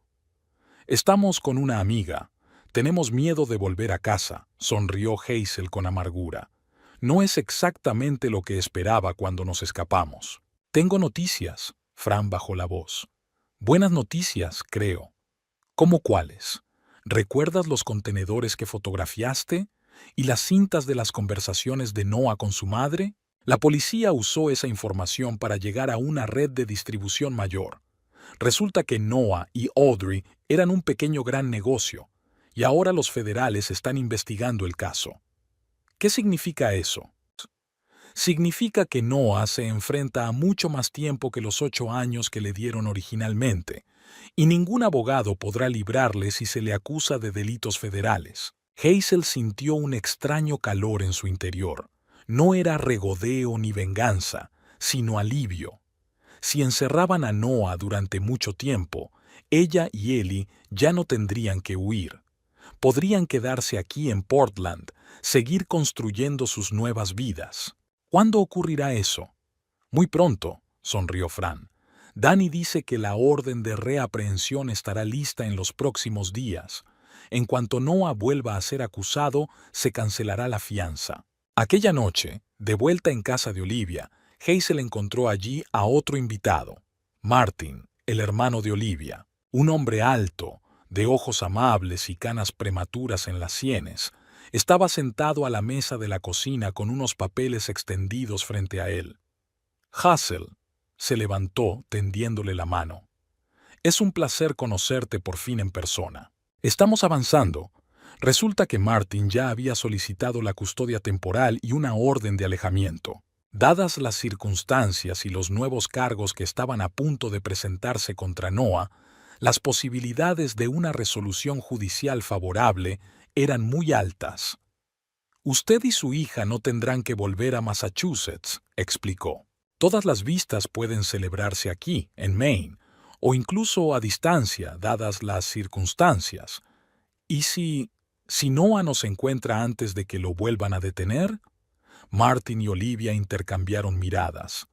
«Estamos con una amiga. Tenemos miedo de volver a casa», sonrió Hazel con amargura. «No es exactamente lo que esperaba cuando nos escapamos». «Tengo noticias», Fran bajó la voz. «Buenas noticias, creo». «¿Cómo cuáles? ¿Recuerdas los contenedores que fotografiaste? ¿Y las cintas de las conversaciones de Noah con su madre? La policía usó esa información para llegar a una red de distribución mayor. Resulta que Noah y Audrey eran un pequeño gran negocio, y ahora los federales están investigando el caso». «¿Qué significa eso?» «Significa que Noah se enfrenta a mucho más tiempo que los 8 años que le dieron originalmente, y ningún abogado podrá librarle si se le acusa de delitos federales». Hazel sintió un extraño calor en su interior. No era regodeo ni venganza, sino alivio. Si encerraban a Noah durante mucho tiempo, ella y Ellie ya no tendrían que huir. Podrían quedarse aquí en Portland, seguir construyendo sus nuevas vidas. ¿Cuándo ocurrirá eso? Muy pronto, sonrió Fran. Danny dice que la orden de reaprehensión estará lista en los próximos días. En cuanto Noah vuelva a ser acusado, se cancelará la fianza. Aquella noche, de vuelta en casa de Olivia, Hazel encontró allí a otro invitado, Martin, el hermano de Olivia, un hombre alto, de ojos amables y canas prematuras en las sienes. Estaba sentado a la mesa de la cocina con unos papeles extendidos frente a él. «Hazel», se levantó tendiéndole la mano. «Es un placer conocerte por fin en persona. Estamos avanzando». Resulta que Martin ya había solicitado la custodia temporal y una orden de alejamiento. Dadas las circunstancias y los nuevos cargos que estaban a punto de presentarse contra Noah, las posibilidades de una resolución judicial favorable eran muy altas. «Usted y su hija no tendrán que volver a Massachusetts», explicó. «Todas las vistas pueden celebrarse aquí, en Maine, o incluso a distancia, dadas las circunstancias. ¿Y si Noah nos encuentra antes de que lo vuelvan a detener?» Martin y Olivia intercambiaron miradas.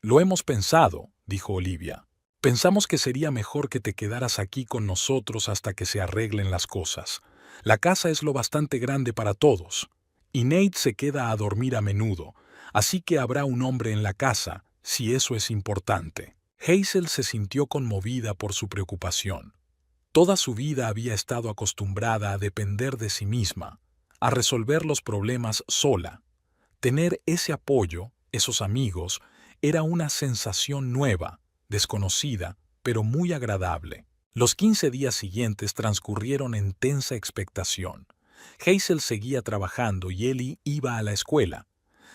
«Lo hemos pensado», dijo Olivia. Pensamos que sería mejor que te quedaras aquí con nosotros hasta que se arreglen las cosas. La casa es lo bastante grande para todos. Y Nate se queda a dormir a menudo, así que habrá un hombre en la casa, si eso es importante. Hazel se sintió conmovida por su preocupación. Toda su vida había estado acostumbrada a depender de sí misma, a resolver los problemas sola. Tener ese apoyo, esos amigos, era una sensación nueva, desconocida, pero muy agradable. Los 15 días siguientes transcurrieron en tensa expectación. Hazel seguía trabajando y Ellie iba a la escuela.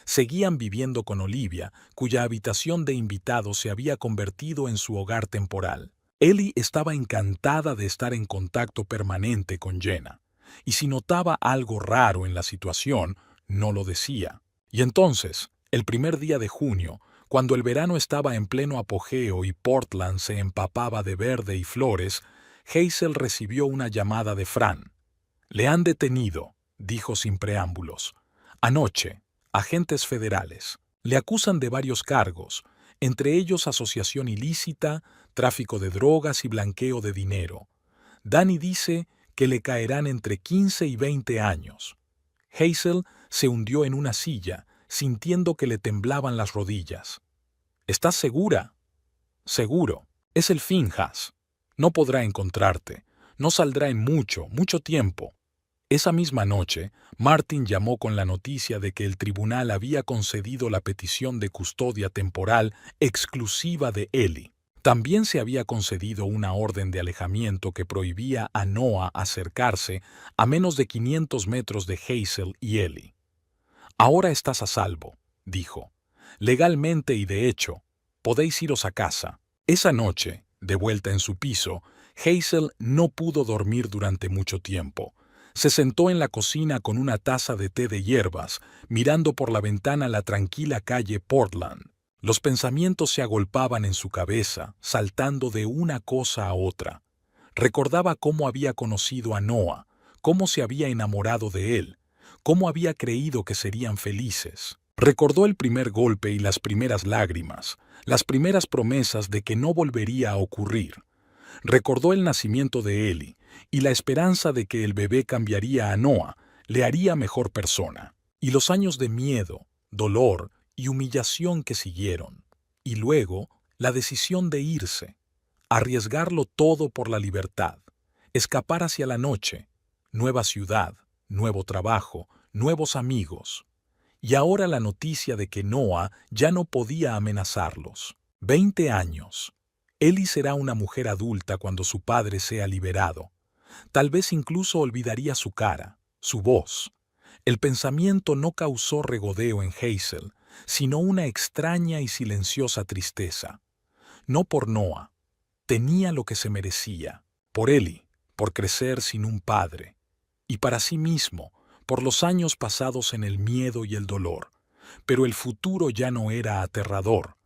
Seguían viviendo con Olivia, cuya habitación de invitados se había convertido en su hogar temporal. Ellie estaba encantada de estar en contacto permanente con Jenna, y si notaba algo raro en la situación, no lo decía. Y entonces, el primer día de junio, cuando el verano estaba en pleno apogeo y Portland se empapaba de verde y flores, Hazel recibió una llamada de Fran. «Le han detenido», dijo sin preámbulos. «Anoche, agentes federales. Le acusan de varios cargos, entre ellos asociación ilícita, tráfico de drogas y blanqueo de dinero. Danny dice que le caerán entre 15 y 20 años». Hazel se hundió en una silla, sintiendo que le temblaban las rodillas. «¿Estás segura?» «Seguro. Es el fin, Has. No podrá encontrarte. No saldrá en mucho, mucho tiempo». Esa misma noche, Martin llamó con la noticia de que el tribunal había concedido la petición de custodia temporal exclusiva de Ellie. También se había concedido una orden de alejamiento que prohibía a Noah acercarse a menos de 500 metros de Hazel y Ellie. «Ahora estás a salvo», dijo. «Legalmente y de hecho, podéis iros a casa». Esa noche, de vuelta en su piso, Hazel no pudo dormir durante mucho tiempo. Se sentó en la cocina con una taza de té de hierbas, mirando por la ventana la tranquila calle Portland. Los pensamientos se agolpaban en su cabeza, saltando de una cosa a otra. Recordaba cómo había conocido a Noah, cómo se había enamorado de él, cómo había creído que serían felices. Recordó el primer golpe y las primeras lágrimas, las primeras promesas de que no volvería a ocurrir. Recordó el nacimiento de Ellie y la esperanza de que el bebé cambiaría a Noah, le haría mejor persona. Y los años de miedo, dolor y humillación que siguieron. Y luego, la decisión de irse, arriesgarlo todo por la libertad, escapar hacia la noche, nueva ciudad, nuevo trabajo, nuevos amigos. Y ahora la noticia de que Noah ya no podía amenazarlos. 20 años. Ellie será una mujer adulta cuando su padre sea liberado. Tal vez incluso olvidaría su cara, su voz. El pensamiento no causó regodeo en Hazel, sino una extraña y silenciosa tristeza. No por Noah. Tenía lo que se merecía. Por Ellie, por crecer sin un padre. Y para sí mismo, por los años pasados en el miedo y el dolor. Pero el futuro ya no era aterrador.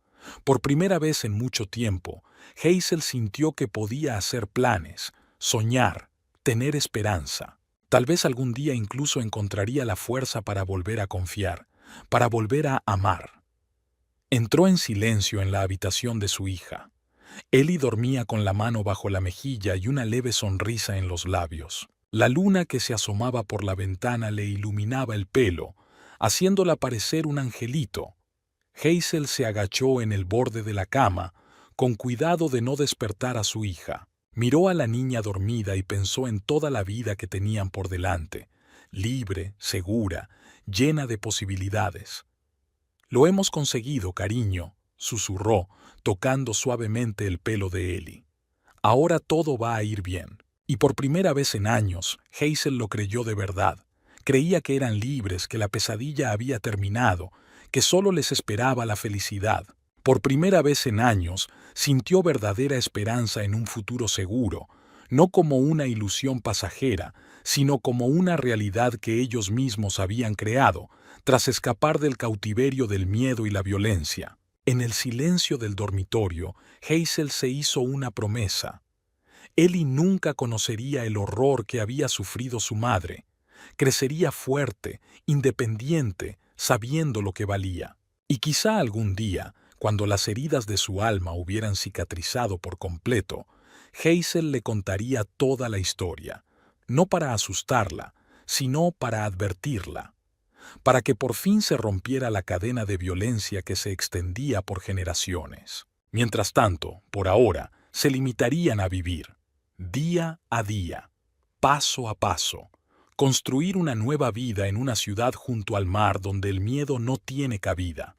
Por primera vez en mucho tiempo, Hazel sintió que podía hacer planes, soñar, tener esperanza. Tal vez algún día incluso encontraría la fuerza para volver a confiar, para volver a amar. Entró en silencio en la habitación de su hija. Ellie dormía con la mano bajo la mejilla y una leve sonrisa en los labios. La luna que se asomaba por la ventana le iluminaba el pelo, haciéndola parecer un angelito. Hazel se agachó en el borde de la cama, con cuidado de no despertar a su hija. Miró a la niña dormida y pensó en toda la vida que tenían por delante, libre, segura, llena de posibilidades. «Lo hemos conseguido, cariño», susurró, tocando suavemente el pelo de Ellie. «Ahora todo va a ir bien». Y por primera vez en años, Hazel lo creyó de verdad. Creía que eran libres, que la pesadilla había terminado, que solo les esperaba la felicidad. Por primera vez en años, sintió verdadera esperanza en un futuro seguro, no como una ilusión pasajera, sino como una realidad que ellos mismos habían creado, tras escapar del cautiverio del miedo y la violencia. En el silencio del dormitorio, Hazel se hizo una promesa. Ellie nunca conocería el horror que había sufrido su madre. Crecería fuerte, independiente, sabiendo lo que valía. Y quizá algún día, Cuando las heridas de su alma hubieran cicatrizado por completo, Hazel le contaría toda la historia, no para asustarla, sino para advertirla, para que por fin se rompiera la cadena de violencia que se extendía por generaciones. Mientras tanto, por ahora, se limitarían a vivir, día a día, paso a paso, construir una nueva vida en una ciudad junto al mar donde el miedo no tiene cabida.